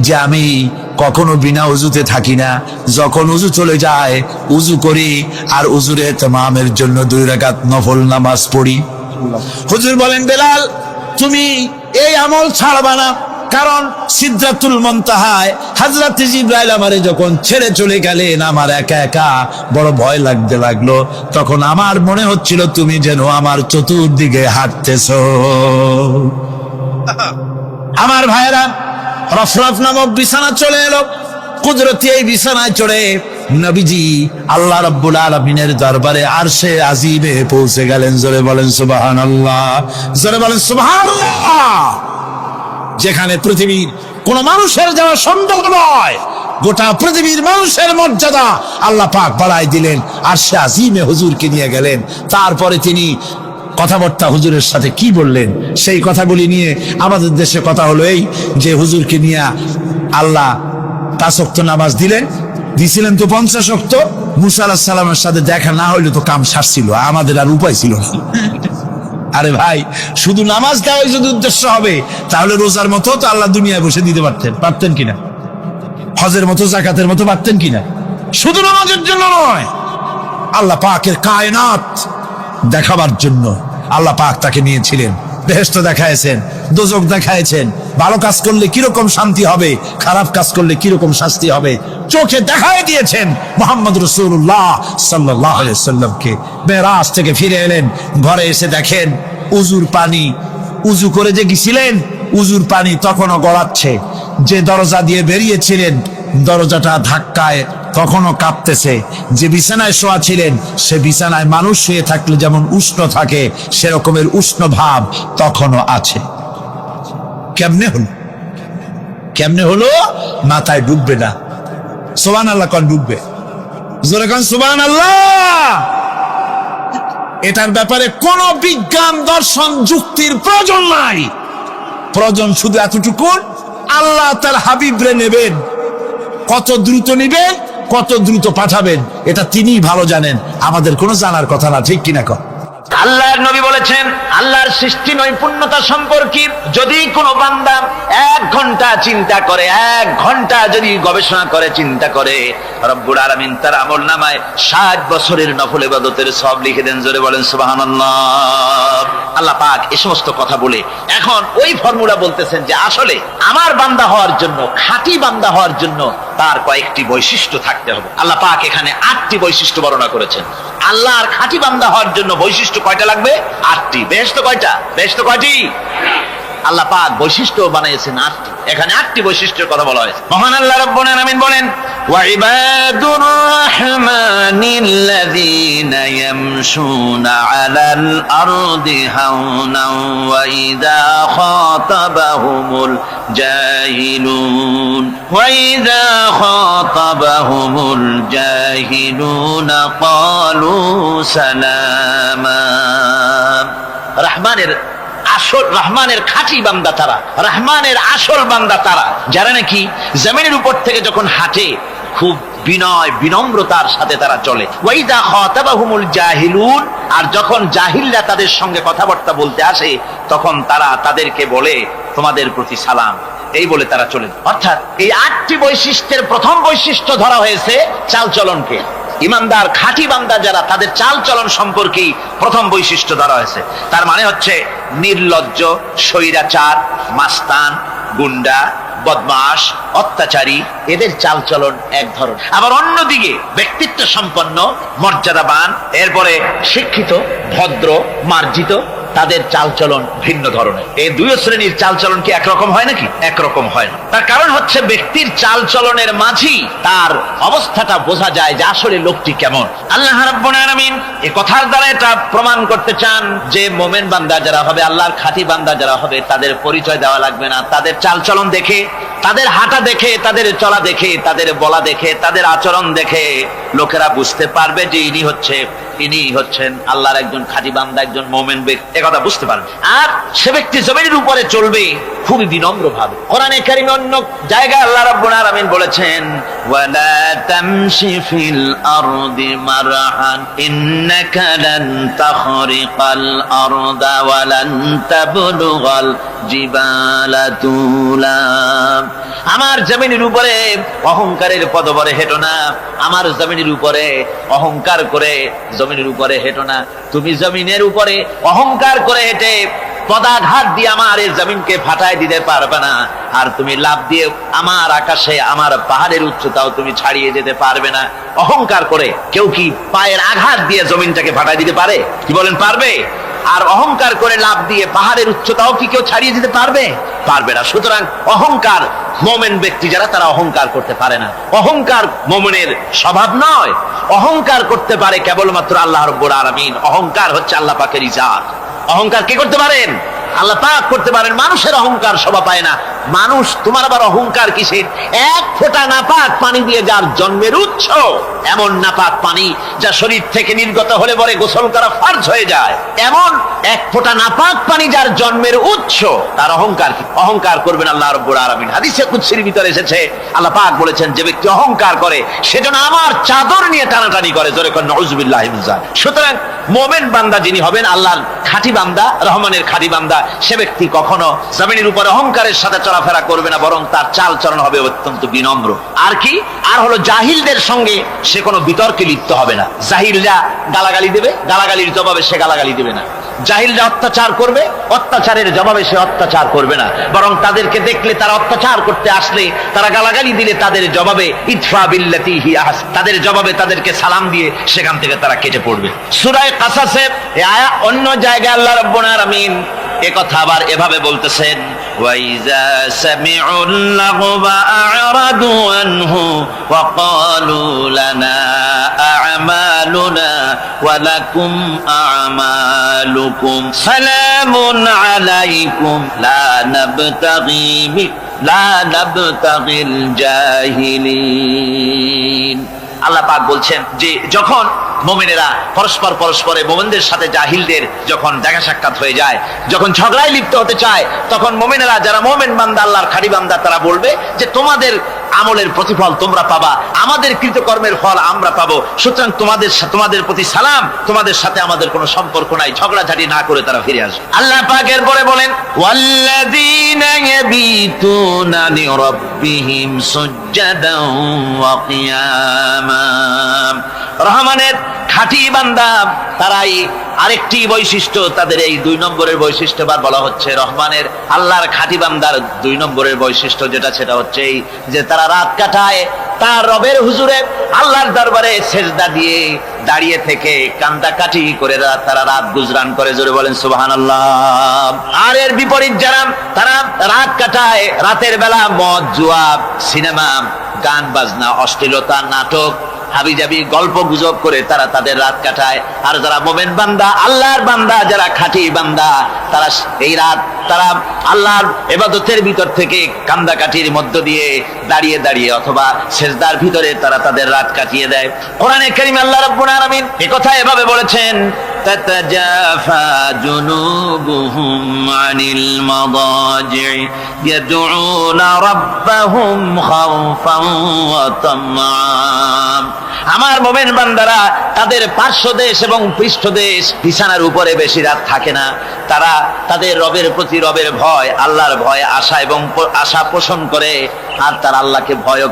যে আমি কখনো বিনা উজুতে থাকি না, যখন উজু চলে যায় উজু করি, আর উজুর ইহতিমামের জন্য 2 রাকাত নফল নামাজ পড়ি। হুজুর বলেন, বেলাল তুমি এই আমল ছাড়বা না, কারণ সিদরাতুল মুনতাহায় হযরত জিবরাইল আমারে যখন ছেড়ে চলে গেলেন, আমার একা একা বড় ভয় লাগতে লাগলো। তখন আমার মনে হচ্ছিল তুমি যেন আমার চতুর্দিকে হাঁটতেছো। আমার ভাইয়েরা, রফরফ নামক বিছানা চলে এলো। কুদরতি এই বিছানায় চড়ে নবীজি আল্লাহ রাব্বুল আলামিনের দরবারে আরশে আজিমে পৌঁছে গেলেন। জোরে বলেন সুবহানাল্লাহ, জোরে বলেন সুবহানাল্লাহ। যেখানে পৃথিবীর কোন মানুষের যাওয়া সম্ভব নয়, গোটা পৃথিবীর মানুষের মর্যাদা আল্লাহ পাক বাড়াই দিলেন, আরশে আজিমে হুজুরকে নিয়ে গেলেন। তারপরে তিনি কথাবার্তা হুজুরের সাথে কি বললেন, সেই কথাগুলি নিয়ে আমাদের দেশে কথা হলো এই যে হুজুরকে নিয়ে আল্লাহ 5 ওয়াক্ত নামাজ দিছিলেন তো 50 ওয়াক্ত। মুসা আলাইহিস সালামের সাথে দেখা না হইলে তো কাম সারছিল, আমাদের আর উপায় ছিল না। আরে ভাই, শুধু নামাজ দেওয়াই যদি উদ্দেশ্য হবে তাহলে রোজার মতো তো আল্লাহ দুনিয়ায় বসে দিতে পারতেন কিনা, হজের মতো জাকাতের মতো পারতেন কিনা। শুধু নামাজের জন্য নয়, আল্লাহ পাকের কায়নাত দেখাবার জন্য আল্লাহ পাক তাকে নিয়েছিলেন। বেহেশত দেখাইছেন, দোজখ দেখাইছেন, ভালো কাজ করলে কিরকম শান্তি হবে, খারাপ কাজ করলে কিরকম শাস্তি হবে চোখে দেখাই দিয়েছেন মুহাম্মদ রাসূলুল্লাহ সাল্লাল্লাহু আলাইহি ওয়াসাল্লামকে। মেরাজ থেকে ফিরে এলেন, ঘরে এসে দেখেন উজুর পানি, উজু করে যে গেছিলেন উজুর পানি তখনও গড়াচ্ছে। যে দরজা দিয়ে বেরিয়েছিলেন দরজাটা ধাক্কায় তখনও কাঁপতেছে। যে বিছানায় শোয়া ছিলেন সে বিছানায় মানুষ শুয়ে থাকলে যেমন উষ্ণ থাকে সেরকমের উষ্ণ ভাব তখনও আছে। কেমনে হলো মাথায় ঢুকবে না। সুবহানাল্লাহ কোন ঢুকবে, জোরে কোন সুবহানাল্লাহ। এটার ব্যাপারে কোন বিজ্ঞান দর্শন যুক্তির প্রয়োজন নাই। প্রয়োজন শুধু এতটুকু, আল্লাহ তার হাবিবরে নেবেন, কত দ্রুত নিবেন, কত দ্রুত পাঠাবেন এটা তিনিই ভালো জানেন, আমাদের কোনো জানার কথা না। ঠিক কিনা কর? আল্লাহর নবী বলেছেন আল্লাহর সৃষ্টি নৈপুণ্যতা সম্পর্কে যদি কোনো বান্দা 1 ঘন্টা চিন্তা করে, 1 ঘন্টা যদি গবেষণা করে, চিন্তা করে, রব্বুল আলামিন তার আমলনামায় 60 বছরের নফল ইবাদতের সওয়াব লিখে দেন। জোরে বলেন সুবহানাল্লাহ। আল্লাহ পাক এই সমস্ত কথা বলে এখন ওই ফর্মুলা বলতেছেন যে আসলে আমার বান্দা হওয়ার জন্য, খাঁটি বান্দা হওয়ার জন্য তার কয়েকটি বৈশিষ্ট্য থাকতে হবে। আল্লাহ পাক এখানে 8টি বৈশিষ্ট্য বর্ণনা করেছেন। আল্লাহর খাঁটি বান্দা হওয়ার জন্য বৈশিষ্ট্য কয়টা লাগবে? 8টি। বেহেশত কয়টা? বেহেশত কয়টি? আল্লাহ পাক বৈশিষ্ট্য বানিয়েছেন 8টি। এখানে 8টি বৈশিষ্ট্যের কথা বলা হয়েছে। মহান আল্লাহ রাব্বুল আলামিন বলেন, ওয়া ইবাদুর রাহমানিল্লাযীনা ইয়ামশুনা আলাল আরদি হাওনান ওয়া ইযা খাতাবাহুমুল জাহিলুন ক্বালু সালামা। রহমানের খাঁটি বান্দা তারা, রহমানের আসল বান্দা তারা যারা নাকি জমিনের উপর থেকে যখন হাঁটে খুব বিনয় বিনম্রতার সাথে তারা চলে। ওয়াইদা খাতাবাহুমুল জাহিলুন, আর যখন জাহিলরা তাদের সঙ্গে কথাবার্তা বলতে আসে তখন তারা তাদেরকে বলে তোমাদের প্রতি সালাম, এই বলে তারা চলে। অর্থাৎ এই 8টি বৈশিষ্ট্যের প্রথম বৈশিষ্ট্য ধরা হয়েছে চালচলনকে। ইমানদার খাঁটি বান্দা যারা তাদের চালচলন সম্পর্কেই প্রথম বৈশিষ্ট্য ধরা হয়েছে। তার মানে হচ্ছে নির্লজ্জ, স্বৈরাচার, মাস্তান, গুন্ডা, বদমাশ, অত্যাচারী, এদের চালচলন এক ধরন। আবার অন্যদিকে ব্যক্তিত্ব সম্পন্ন, মর্যাদাবান, এরপরে শিক্ষিত, ভদ্র, মার্জিত, তাদের চালচলন ভিন্ন ধরনের। এই 2 শ্রেণীর চালচলন কি একরকম হয় নাকি? একরকম হয় না। তার কারণ হচ্ছে ব্যক্তির চালচলনের মাঝেই তার অবস্থাটা বোঝা যায় যে আসলে লোকটি কেমন। আল্লাহ রাব্বুল আলামিন এই কথার দ্বারা এটা প্রমাণ করতে চান যে মুমিন বান্দা যারা হবে, আল্লাহর খাঁটি বান্দা যারা হবে, তাদের পরিচয় দেওয়া লাগবে না। তাদের চালচলন দেখে, তাদের হাঁটা দেখে, তাদের চলা দেখে, তাদের বলা দেখে, তাদের আচরণ দেখে লোকেরা বুঝতে পারবে যে ইনি হচ্ছেন আল্লাহর একজন খাঁটি বান্দা, একজন মুমিন ব্যক্তি, কথা বুঝতে পারবে। আর সে ব্যক্তি জমিনের উপরে চলবে খুবই বিনম্র ভাবে। কোরআনে কারিমে অন্য জায়গায় আল্লাহ রাব্বুল আলামিন বলেছেন, ওয়ালা তামশি ফিল আরদি মারহান ইন্নাকা লান তাখরিকাল আরদা ওয়া লান তাবলুগাল জিবালা তুলা। আমার জমিনের উপরে অহংকারের পদবরে হেঁটো না, আমার জমিনের উপরে অহংকার করে জমিনের উপরে হেঁটো না। তুমি জমিনের উপরে অহংকার করে হেঁটে পদাঘাত দিয়ে আমার এই জমিনকে ফাটায় দিতে পারবে না। আর তুমি লাভ দিয়ে আমার আকাশে, আমার পাহাড়ের উচ্চতাও তুমি ছাড়িয়ে যেতে পারবে না। অহংকার করে কেউ কি পায়ের আঘাত দিয়ে জমিনটাকে ফাটায় দিতে পারে? কি বলেন, পারবে? আর অহংকার করে লাভ দিয়ে পাহাড়ের উচ্চতাও কি কেউ ছাড়িয়ে দিতে পারবে? পারবে না। সুতরাং অহংকার, মুমিন ব্যক্তি যারা তারা অহংকার করতে পারে না। অহংকার মুমিনের স্বভাব নয়। অহংকার করতে পারে কেবলমাত্র আল্লাহ রাব্বুল আলামিন। অহংকার হচ্ছে আল্লাহ পাকের ইজাত। অহংকার কে করতে পারেন? আল্লাহ পাক করতে পারেন। মানুষের অহংকার শোভা পায় না। মানুষ, তোমার আবার অহংকার কিসের? 1 ফোঁটা নাপাক পানি দিয়ে যার জন্মের উৎস, এমন নাপাক পানি যা শরীর থেকে নির্গত হলে পরে গোসল করা ফরজ হয়ে যায়, এমন এক ফোঁটা নাপাক পানি যার জন্মের উৎস, তার অহংকার করবেন আল্লাহ রাব্বুল আলামিন। হাদিসে কুদসির ভিতরে এসেছে, আল্লাহ পাক বলেছেন, যে ব্যক্তি অহংকার করে সেজন্য আমার চাদর নিয়ে টানাটানি করে, জোরে করে নাউযুবিল্লাহি মিন যালিক। সুতরাং মুমিন বান্দা যিনি হবেন, আল্লাহর খাঁটি বান্দা, রহমানের খাঁটি বান্দা, সে ব্যক্তি কখনো জমিনের উপর অহংকারের সাথে চলাফেরা করবে না, বরং তার চাল চলন হবে অত্যন্ত বিনম্র। আর কি, আর হলো জাহিলদের সঙ্গে সে কোনো বিতর্কে লিপ্ত হবে না। জাহিলরা গালাগালি দেবে, গালাগালির জবাবে সে গালাগালি দেবে না। জাহিলরা অত্যাচার করবে, অত্যাচারের জবাবে সে অত্যাচার করবে না, বরং তাদেরকে দেখলে, তারা অত্যাচার করতে আসলে, তারা গালাগালি দিলে তাদের জবাবে ইদফা বিল্লাতি হিয়া আহসান, তাদের জবাবে তাদেরকে সালাম দিয়ে সেখান থেকে তারা কেটে পড়বে। সূরা কাসাসের এই আয়াত অন্য জায়গায় আল্লাহ রাব্বুল আলামিন একথা আবার এভাবে বলতেছেন, ওয়াইজা সামিউল লাগওয়া আ'রাদু আনহু ওয়া ক্বালু লানা আ'মালুনা ওয়া লাকুম আ'মালুকুম সালামুন আলাইকুম লা নাবতাগিল জাহিলিন। আল্লাহ পাক বলছেন যে যখন মুমিনেরা পরস্পরে মুমিনদের সাথে জাহিলদের যখন দেখা সাক্ষাৎ হয়ে যায়, যখন ঝগড়ায় লিপ্ত হতে চায়, তখন মুমিনেরা, যারা মুমিন বান্দা, আল্লাহর খাঁটি বান্দা, তারা বলবে যে তোমাদের আমলের প্রতিফল তোমরা পাবা, আমাদের কৃতকর্মের ফল আমরা পাবো, সুতরাং তোমাদের প্রতি সালাম, তোমাদের সাথে আমাদের কোনো সম্পর্ক নাই, ঝগড়াঝাটি না করে তারা ফিরে আসবে। আল্লাহ পাক এরপরে বলেন, ওয়াল্লাযীনা ইয়াবিতুনা লিরাব্বিহিম সুজদান ওয়া কিয়ামা। রহমানের খাঁটি বান্দা তারাই আরেকটি বৈশিষ্ট্য, তাদের এই 2 নম্বরের বৈশিষ্ট্য বলা হচ্ছে। রহমানের, আল্লাহর খাঁটি বান্দার 2 নম্বরের বৈশিষ্ট্য যেটা, সেটা হচ্ছে এই যে তারা রাত কাটায় তার রবের হুজুরে, আল্লাহর দরবারে সেজদা দিয়ে দাঁড়িয়ে থেকে কান্দাকাটি করে তারা রাত গুজরান করে, জোরে বলেন সুবহানাল্লাহ। আর এর বিপরীত যারা, তারা রাত কাটায় রাতের বেলা মদ, জুয়া, সিনেমা, গান বাজনা, অশ্লীলতা, নাটক, হাবিজাবি গল্প গুজব করে তারা তাদের রাত কাটায়। আর যারা মুমিন বান্দা, আল্লাহর বান্দা, যারা খাঁটি বান্দা, তারা এই রাত তারা আল্লাহর ইবাদতের ভিতর থেকে কান্দাকাটির মধ্য দিয়ে দাঁড়িয়ে দাঁড়িয়ে অথবা সেজদার ভিতরে তারা তাদের রাত কাটিয়ে দেয়। কোরআনে কারীমে আল্লাহ রাব্বুল আলামিন এই কথা এভাবে বলেছেন, তাতাজাফা জুনুবুহুম আনিল মাদাজি ইয়াদউনা রাব্বাহুম খাওফান ওয়া তামআন। আমার মুমিন বান্দারা তাদের পার্শ্বদেশ এবং পৃষ্ঠদেশ বিছানার উপরে বেশি রাত থাকে না, তারা তাদের রবের প্রতি, রবের ভয়, আল্লাহর ভয়, আশা এবং আশা পোষণ করে, আর তারা আল্লাহকে ভয়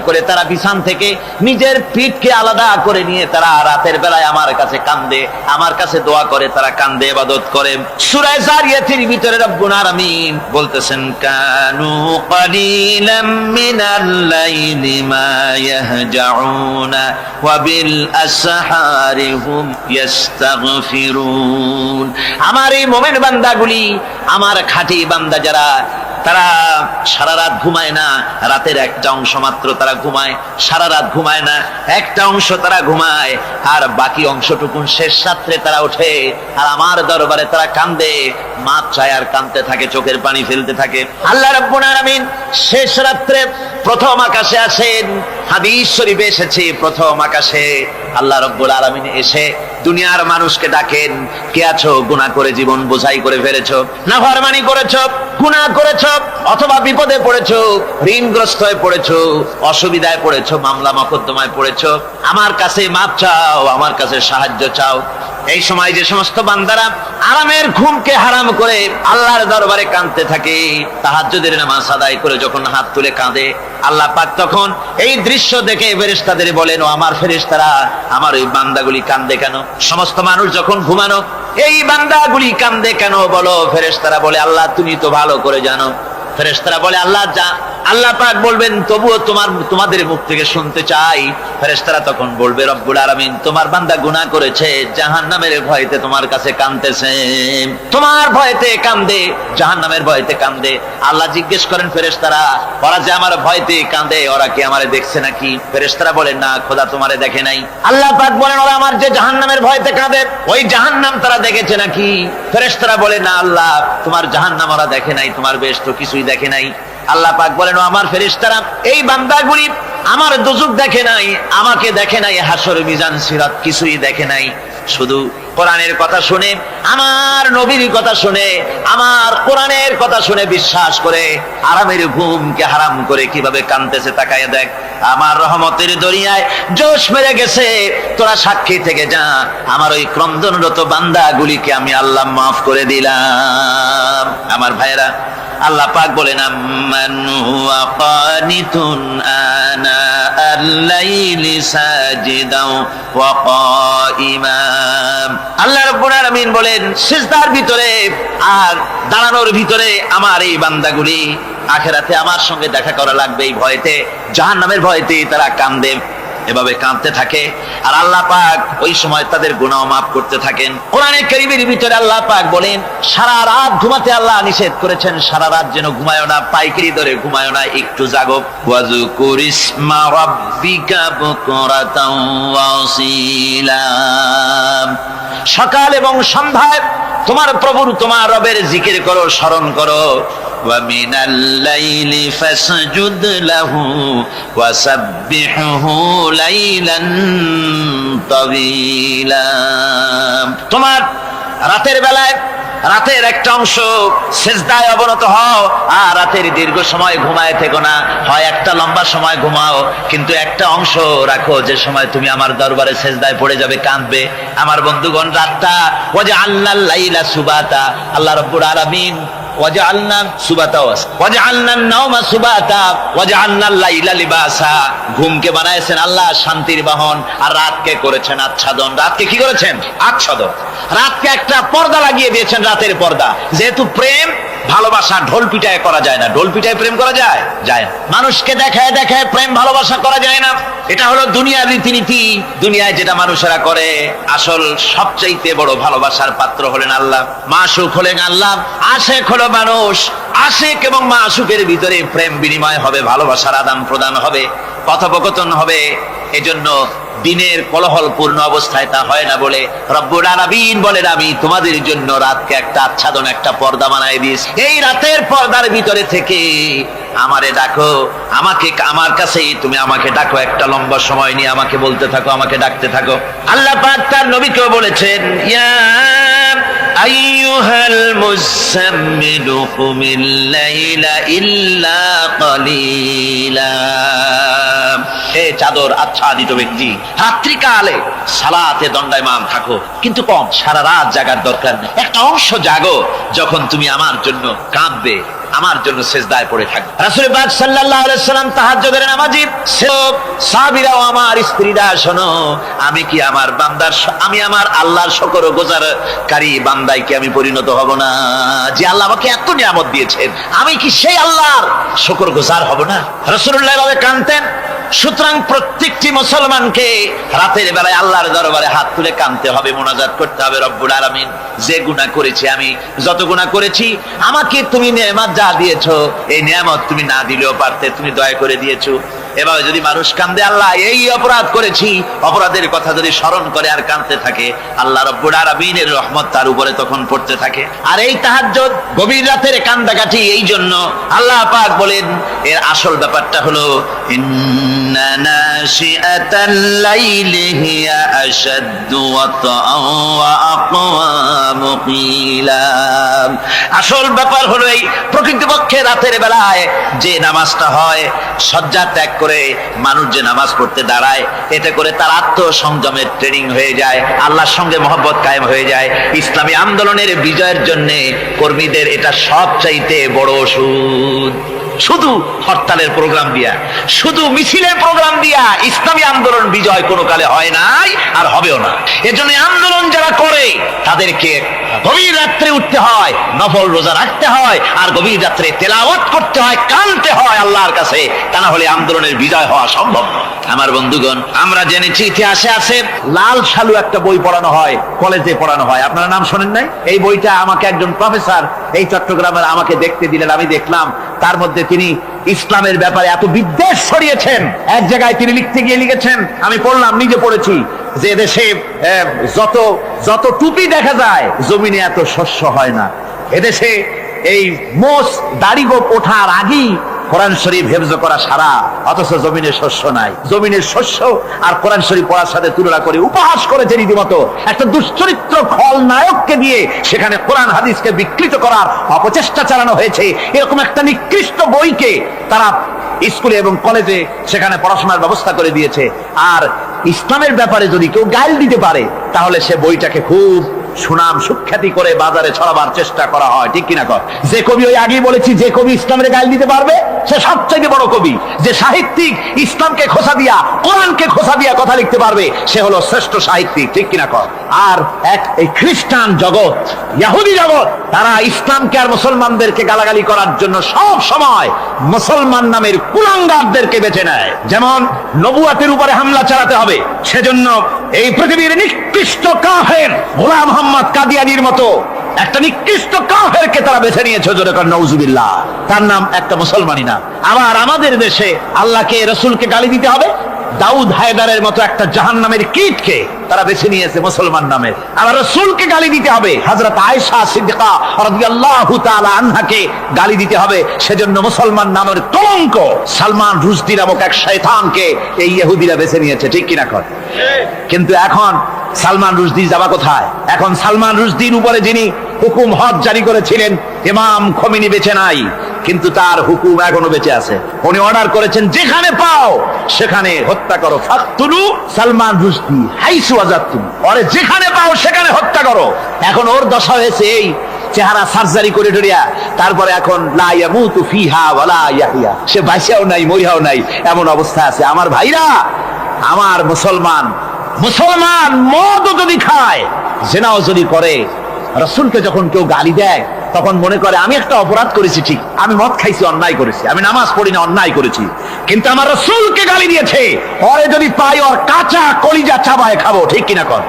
করে তারা বিছান থেকে নিজের পিঠকে আলাদা করে নিয়ে তারা রাতের বেলায় আমার কাছে কান্দে, আমার কাছে দোয়া করে, তারা কান্দে, ইবাদত করে। সূরা যারিয়াতের ভিতরে রব্বুল আলামিন বলতেছেন, কানু ক্বালিলাম মিনাল লাইলি মা ইয়াহজাউনা ওয়া বিল আসহারি হুম ইস্তাগফিরুন। আমার এই মুমিন বান্দাগুলি, আমার খাঁটি বান্দা যারা, তারা সারা রাত ঘুমায় না, রাতের একটা অংশ মাত্র তারা ঘুমায়, সারা রাত ঘুমায় না, একটা অংশ তারা ঘুমায়, আর বাকি অংশটুকুন শেষ রাত্রে তারা ওঠে আর আমার দরবারে তারা কান্দে, মাপ চায় আর কাঁদতে থাকে, চোখের পানি ফেলতে থাকে। আল্লাহ রাব্বুল আলামিন শেষ রাত্রে প্রথম আকাশে আসেন। হাদিস শরীফে এসেছে, প্রথম আকাশে আল্লাহ রাব্বুল আলামিন এসে দুনিয়ার মানুষকে ডাকেন, কে আছো? গুনাহ করে জীবন বোঝাই করে ফেলেছো, নাফরমানি করেছো, গুনাহ করেছো, অথবা বিপদে পড়েছো, ঋণগ্রস্ত হয়ে পড়েছো, অসুবিধায় পড়েছো, মামলা মকদ্দমায় পড়েছো, আমার কাছে মাপ চাও, আমার কাছে সাহায্য চাও। এই সময় যে সমস্ত বান্দারা আরামের ঘুমকে হারাম করে আল্লাহর দরবারে কাঁদতে থাকে, তাহাজ্জুদের নামাজ আদায় করে যখন হাত তুলে কাঁদে, আল্লাহ পাক তখন এই দৃশ্য দেখে ফেরেশতাদের বলেন, ও আমার ফেরেশতারা, আমার ওই বান্দাগুলি কাঁদে কেন? সমস্ত মানুষ যখন ঘুমানো, এই বান্দাগুলি কাঁদে কেন বলো? ফেরেশতারা বলে, আল্লাহ তুমি তো ভালো করে জানো। ফেরেশতারা বলে, আল্লাহ পাক বলবেন, তবুও তোমাদের মুখ থেকে শুনতে চাই। ফেরেশতারা তখন বলবে, রব্বুল আলামিন তোমার বান্দা গুনাহ করেছে, জাহান্নামের ভয়তে তোমার কাছে কাঁদতেছে, তোমার ভয়তে কাঁদে, জাহান্নামের ভয়তে কাঁদে। আল্লাহ জিজ্ঞেস করেন, ফেরেশতারা, ওরা যে আমার ভয়তে কাঁদে, ওরা কি আমারে দেখছে নাকি? ফেরেশতারা বলেন, না খোদা তোমারে দেখে নাই। আল্লাহ পাক বলেন, ওরা আমার যে জাহান্নামের ভয়তে কাঁদে, ওই জাহান্নাম তারা দেখেছে নাকি? ফেরেশতারা বলে, না আল্লাহ, তোমার জাহান্নাম ওরা দেখে নাই, তোমার বেশ তো কিছুই দেখে নাই। আল্লাহ পাক বলেন, ও আমার ফেরেশতারা, এই বান্দাগুলি আমার দুজুক দেখে নাই, আমাকে দেখে নাই, হাসর মিজান সিরাত কিছুই দেখে নাই। শুধু কোরআনের কথা শুনে, আমার নবীর কথা শুনে, আমার কোরআনের কথা শুনে বিশ্বাস করে আরামের ঘুমকে হারাম করে কিভাবে কাঁদতেছে তাকায় দেখ। আমার রহমতের দরিয়ায় জোশ মেরে গেছে, তোরা সাক্ষী থেকে যা, আমার ওই ক্রন্দনরত বান্দাগুলিকে আমি আল্লাহ মাফ করে দিলাম। আমার ভাইয়েরা, আল্লাহ পাক বলেন আম্মান হুয়া কানিতুন আনা আল-লাইলি সাজিদাও ওয়া কাইমা। আল্লাহ রাব্বুল আলামিন বলেন সিজদার ভিতরে আর দাঁড়ানোর ভিতরে আমার এই বান্দাগুলি আখিরাতে আমার সঙ্গে দেখা করা লাগবে এই ভয়তে, জাহান্নামের ভয়তে তারা কান্দে, এভাবে কাঁদতে থাকে। আর আল্লাহ পাক ওই সময় তাদের গুনাহ মাফ করতে থাকেন। কোরআনে কারীমের ভিতরে আল্লাহ পাক বলেন সারা রাত ঘুমাতে আল্লাহ নিষেধ করেছেন, সারা রাত যেন ঘুমায়ো না, পাইকারি ধরে ঘুমায়ো না, একটু জাগো। ওয়াজকুর ইসমা রাব্বিকা বুকরাতাও ওয়া আসীলা। সকাল এবং সন্ধ্যায় তোমার প্রভুর, তোমার রবের জিকির করো, স্মরণ করো। وَمِنَ اللَّيْلِ فَاسْجُدْ لَهُ وَسَبِّحْهُ لَيْلًا طَوِيلًا। তোমার রাতের বেলায় রাতের একটা অংশ সেজদায় অবনত হও, আর রাতের দীর্ঘ সময় ঘুমায় থেকো না, হয় একটা লম্বা সময় ঘুমাও, কিন্তু একটা অংশ রাখো যে সময় তুমি আমার দরবারে সেজদায় পড়ে যাবে, কাঁদবে। আমার বন্ধুগণ, রাতটা ওয়াজআলনাল লাইলা সুবাতা, আল্লাহ রাব্বুল আলামিন ওয়াজআলনা সুবাতা ওয়াজআলনান নাওমা সুবাতা ওয়াজআলনাল লাইলা লিবাসা, ঘুমকে বানাইছেন আল্লাহ শান্তির বাহন, আর রাতকে করেছেন আচ্ছাদন। রাতকে কি করেছেন? আচ্ছাদন। রাতকে একটা পর্দা লাগিয়ে দিয়েছেন, রাতের পর্দা। যেহেতু প্রেম ভালোবাসা ঢোল পিটায় করা যায় না, ঢোল পিটায় প্রেম করা যায় যায় না। মানুষকে দেখায় দেখায় প্রেম ভালোবাসা করা যায় না, এটা হলো দুনিয়ার রীতিনীতি। দুনিয়ায় যেটা মানুষেরা করে, আসল সবচাইতে বড় ভালোবাসার পাত্র হলেন আল্লাহ, মাসুক হলেন আল্লাহ, আশেক হলো মানুষ। আশেক এবং মাসুকের ভিতরে প্রেম বিনিময় হবে, ভালোবাসার আদান প্রদান হবে, কথোপকথন হবে। এজন্য দিনের কোলাহল পূর্ণ অবস্থায় তা হয় না বলে রব্বুল আলামিন বলেন আমি তোমাদের জন্য রাতকে একটা আচ্ছাদন, একটা পর্দা বানাই দিয়েছি। এই রাতের পর্দার ভিতরে থেকে আমারে ডাকো, আমাকে আমার কাছেই তুমি আমাকে ডাকো, একটা লম্বা সময় নিয়ে আমাকে বলতে থাকো, আমাকে ডাকতে থাকো। আল্লাহ পাক তার নবীকেও বলেছেন ইয়া আইয়ুহাল মুযাম্মিলু কুমিল লাইলা ইল্লা কালিলা। হে চাদর আচ্ছাদিত ব্যক্তি, রাত্রিকালে সালাতে দণ্ডায়মান থাকো, কিন্তু কম, সারা রাত জাগার দরকার নেই। একটা অংশ জাগো যখন তুমি আমার জন্য কাঁদবে, আমার জন্য সেজদায় পড়ে থাকবে। রাসূল পাক সাল্লাল্লাহু আলাইহি সাল্লাম তাহাজ্জুদের নামাজি, সাহাবীরাও আমার স্ত্রীরা শোনো, আমি কি আমার বান্দার, আমি আমার আল্লাহর শুকরগুজারকারী বান্দায় কি আমি পরিণত হব না? যে আল্লাহ আমাকে এত নিয়ামত দিয়েছেন, আমি কি সেই আল্লাহর শুকরগুজার হব না? রাসূলুল্লাহ এভাবে কাঁদতেন। সুতরাং প্রত্যেকটি মুসলমানকে রাতের বেলায় আল্লাহর দরবারে হাত তুলে কাঁদতে হবে, মোনাজাত করতে হবে, রব্বুল আলামিন যে গুনাহ করেছি, আমি যত গুনাহ করেছি, আমাকে তুমি নেয়ামত যা দিয়েছো, এই নেয়ামত তুমি না দিলেও পারতে, তুমি দয়া করে দিয়েছো। এভাবে যদি মানুষ কান্দে, আল্লাহ এই অপরাধ করেছি, অপরাধের কথা যদি স্মরণ করে আর কাঁদতে থাকে, আল্লাহ রব্বুল আলামিনের রহমত তার উপরে তখন পড়তে থাকে। আর এই তাহাজ্জুদ গভীর রাতের কান্দাকাটি, এই জন্য আল্লাহ পাক বলেন এর আসল ব্যাপারটা হলো ইন্না নাশিআতাল লাইলি হিয়া আশাদ্দু ওয়াতআন ওয়া আকওয়ামু কিলা। আসল ব্যাপার হলো এই প্রকৃতপক্ষে রাতের বেলায় যে নামাজটা হয়, শয্যা ত্যাগ করে মানুষ যে নামাজ পড়তে দাঁড়ায়, এতে করে তার আত্মসংযমের ট্রেনিং হয়ে যায়, আল্লাহর সঙ্গে মহব্বত কায়েম হয়ে যায়। ইসলামী আন্দোলনের বিজয়ের জন্য কর্মীদের এটা সবচাইতে বড় ওষুধ। শুধু হরতালের প্রোগ্রাম দিয়া, শুধু মিছিলের প্রোগ্রাম দিয়া ইসলামী আন্দোলন বিজয় কোনো কালে হয় নাই, আর হবেও না। এজন্য আন্দোলন যারা করে তাদেরকে গভীর রাত্রে উঠতে হয়, নফল রোজা রাখতে হয়, আর গভীর রাত্রে তেলাওয়াত করতে হয়, কাঁদতে হয় আল্লাহর কাছে, তা না হলে আন্দোলনের বিজয় হওয়া সম্ভব নয়। আমার বন্ধুগণ, আমরা জেনেছি ইতিহাসে আছে লাল সালু একটা বই পড়ানো হয়, কলেজে পড়ানো হয়, আপনারা নাম শোনেন নাই? এই বইটা আমাকে একজন প্রফেসর এই চট্টগ্রামের আমাকে দেখতে দিলেন, আমি দেখলাম। তার মধ্যে তিনি ইসলামের ব্যাপারে এত বিদ্বেষ ছড়িয়েছেন, এক জায়গায় তিনি লিখতে গিয়ে লিখেছেন, আমি পড়লাম, নিজে পড়েছি, যে দেশে যত টুপি দেখা যায় জমিনে এত শস্য হয় না। এদেশে এই মোষ দাড়ি গোপ ওঠার আগেই কোরআন শরীফ হেফজ করা সারা, অথচ জমিনে শস্য নাই। জমিনের শস্য আর কোরআন শরীফ পড়ার সাথে তুলনা করে উপহাস করেছে রীতিমতো। একটা দুশ্চরিত্র খলনায়ককে দিয়ে সেখানে কোরআন হাদিসকে বিকৃত করার অপচেষ্টা চালানো হয়েছে। এরকম একটা নিকৃষ্ট বইকে তারা স্কুলে এবং কলেজে সেখানে পড়াশোনার ব্যবস্থা করে দিয়েছে। আর ইসলামের ব্যাপারে যদি কেউ গাইল দিতে পারে তাহলে সে বইটাকে খুব সুনাম সুখ্যাতি করে বাজারে ছড়াবার চেষ্টা করা হয়, ঠিক কিনা কর? যে কবি, ওই আগেই বলেছি, যে কবি ইসলামের গাইল দিতে পারবে সে সবচেয়ে বড় কবি। যে সাহিত্যিক ইসলামকে খোসা দিয়া, কোরআনকে খোসা দিয়া কথা লিখতে পারবে সে হলো শ্রেষ্ঠ সাহিত্যিক, ঠিক কিনা কর? আর এই খ্রিস্টান জগৎ, ইহুদি জগৎ, তারা ইসলামকে আর মুসলমানদেরকে গালাগালি করার জন্য সব সময় মুসলমান নামের কুলাঙ্গারদেরকে বেছে নেয়। যেমন নবুয়াতের উপরে হামলা চালাতে হবে, সেজন্য এই পৃথিবীর নিকৃষ্ট কাফের গোলাম মোহাম্মদ কাদিয়ানির মতো একটা নিকৃষ্ট কাফেরকে তারা বেছে নিয়েছে, জোরে কর নাউজুবিল্লাহ। তার নাম একটা মুসলমানই না। আবার আমাদের দেশে আল্লাহকে, রসুলকে গালি দিতে হবে, দাউদ হায়দারের মতো একটা জাহান্নামের কীটকে তারা বেছে নিয়েছে মুসলমান নামে। আবার রসুলকে গালি দিতে হবে, হযরত আয়েশা সিদ্দিকা রাদিয়াল্লাহু তাআলা আনহাকে গালি দিতে হবে, সেজন্য মুসলমান নামের কলঙ্ক সালমান রুশদি নামক এক শয়তানকে এই ইহুদিরা বেছে নিয়েছে, ঠিক কিনা কর? কিন্তু এখন সালমান রুশদি যাবা কোথায়? এখন সালমান রুশদির উপরে যিনি হুকুম হজ জারি করেছিলেন ইমাম খোমেনি বেঁচে নাই, কিন্তু তার হুকুম এখনো বেঁচে আছে। উনি অর্ডার করেছেন যেখানে পাও সেখানে হত্যা করো, ফাকতুলু সালমান রুশদি হাইসু ওয়াজাদতুম, ওরে যেখানে পাও সেখানে হত্যা করো। এখন ওর দশা হয়েছে এই, চেহারা সার্জারি করে ধরিয়া, তারপরে এখন লা ইয়ামুতু ফিহা ওয়ালা ইয়াহইয়া, সে বাইসাও নাই মরিয়াও নাই, এমন অবস্থা আছে। আমার ভাইরা, আমার মুসলমান মদও যদি খায়, জিনাও যদি করে, রাসূলকে যখন কেউ গালি দেয় তখন মনে করে আমি একটা অপরাধ করেছি, ঠিক, আমি মদ খাইছি অন্যায় করেছি, আমি নামাজ পড়ি না অন্যায় করেছি, কিন্তু আমার রাসূলকে গালি দিয়েছে, ওরে যদি পাই ওর কাঁচা কলিজা চাবায় খাবো, ঠিক কিনা কর?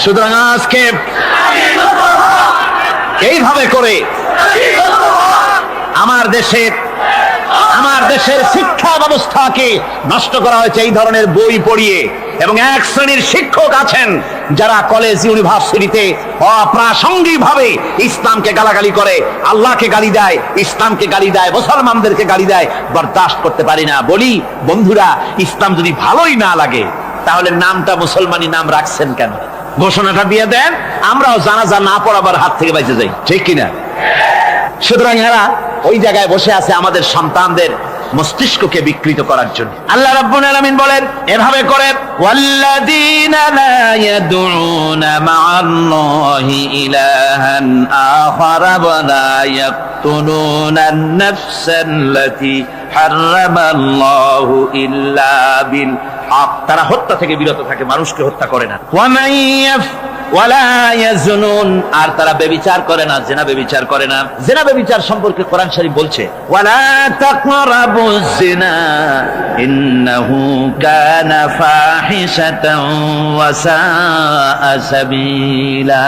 সুতরাং আজকে এইভাবে করে আমার দেশের শিক্ষা ব্যবস্থাকে নষ্ট করা হয়েছে এই ধরনের বই পড়িয়ে। এবং এক শ্রেণীর শিক্ষক আছেন যারা কলেজ ইউনিভার্সিটিতে অপ্রাসঙ্গিক ভাবে ইসলামকে গালাগালি করে, আল্লাহকে গালি দেয়, ইসলামকে গালি দেয়, মুসলমানদেরকে গালি দেয়। বরদাস্ত করতে পারি না। বলি বন্ধুরা, ইসলাম যদি ভালোই না লাগে তাহলে নামটা মুসলমানি নাম রাখছেন কেন? ঘোষণাটা দিয়ে দেন, আমরাও জানাজা না পড়াবার হাত থেকে বেঁচে যাই, ঠিক কিনা? সুতরাং এরা ওই জায়গায় বসে আছে আমাদের সন্তানদের মস্তিষ্ককে বিকৃত করার জন্য। আল্লাহ রাব্বুল আলামিন বলেন এভাবে করে, ওয়াল্লাযীনা লা ইয়াদউনা মা'আল্লাহি ইলাহান আখারা ওয়া লা ইয়াকতুলুনান নাফসাল্লাতী হারামাল্লাহু ইল্লা বিল হক, তারা হত্যা থেকে বিরত থাকে, মানুষকে হত্যা করে না। ওয়া মান ওয়ালা ইয়াজনুন, আর তারা ব্যভিচার করে না, জিনা ব্যভিচার করে না। জিনা ব্যভিচার সম্পর্কে কোরআন শরীফ বলছে, ওয়ালা তাকরাবুজ জিনা ইন্নাহু কানা ফাহিশাতান ওয়া সাআ সাবিলা।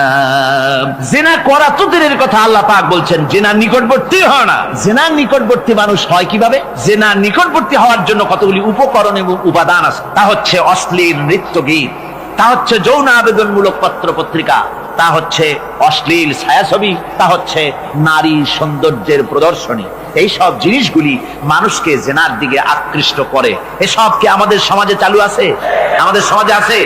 জিনা করা তো দূরের কথা, আল্লাহ পাক বলছেন জিনার নিকটবর্তী হয় না। জিনার নিকটবর্তী মানুষ হয় কিভাবে? জিনার নিকটবর্তী হওয়ার জন্য কতগুলি উপকরণ এবং উপাদান আছে। তা হচ্ছে অশ্লীল নৃত্য গীত, তা হচ্ছে যৌন আবেদনমূলক পত্র পত্রিকা, তা হচ্ছে অশ্লীল ছায়াছবি, তা হচ্ছে নারী সৌন্দর্যের প্রদর্শনী। এই সব জিনিসগুলি মানুষকে জেনার দিকে আকৃষ্ট করে। এসব কি আমাদের সমাজে চালু আছে? আমাদের সমাজে আছে।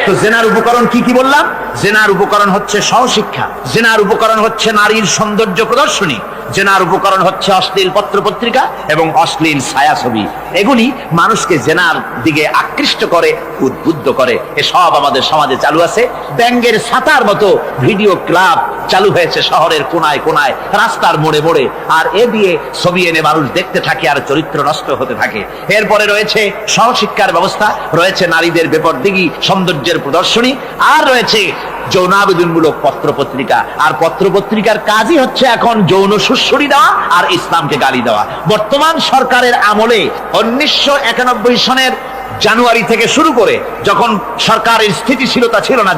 তো জেনার উপকরণ কি কি বললাম? জেনার উপকরণ হচ্ছে সহশিক্ষা, জেনার উপকরণ হচ্ছে নারীর সৌন্দর্য প্রদর্শনী, জেনার উপকরণ হচ্ছে অশ্লীল পত্র পত্রিকা এবং অশ্লীল ছায়াছবি। এগুলি মানুষকে জেনার দিকে আকৃষ্ট করে, উদ্বুদ্ধ করে। এসব আমাদের সমাজে চালু আছে। ব্যাঙ্গের ছাতার মতো ভিডিও ক্লাব চালু হয়েছে শহরের কোনায় কোনায়, রাস্তার মোড়ে মোড়ে, আর এ দিয়ে ছবি এনে মানুষ দেখতে থাকে আর চরিত্র নষ্ট হতে থাকে। এরপরে রয়েছে সহশিক্ষার ব্যবস্থা, রয়েছে নারীদের বেপরদিগি সৌন্দর্যের প্রদর্শনী, আর রয়েছে যৌনাবেদনমূলক পত্র পত্রিকা। আর পত্র পত্রিকার কাজই হচ্ছে এখন যৌন সুশ্রী দেওয়া আর ইসলামকে গালি দেওয়া। বর্তমান সরকারের আমলে 1991 সনের জানুয়ারি থেকে শুরু করে, যখন সরকারের স্থিতিশীলতা ছিল না,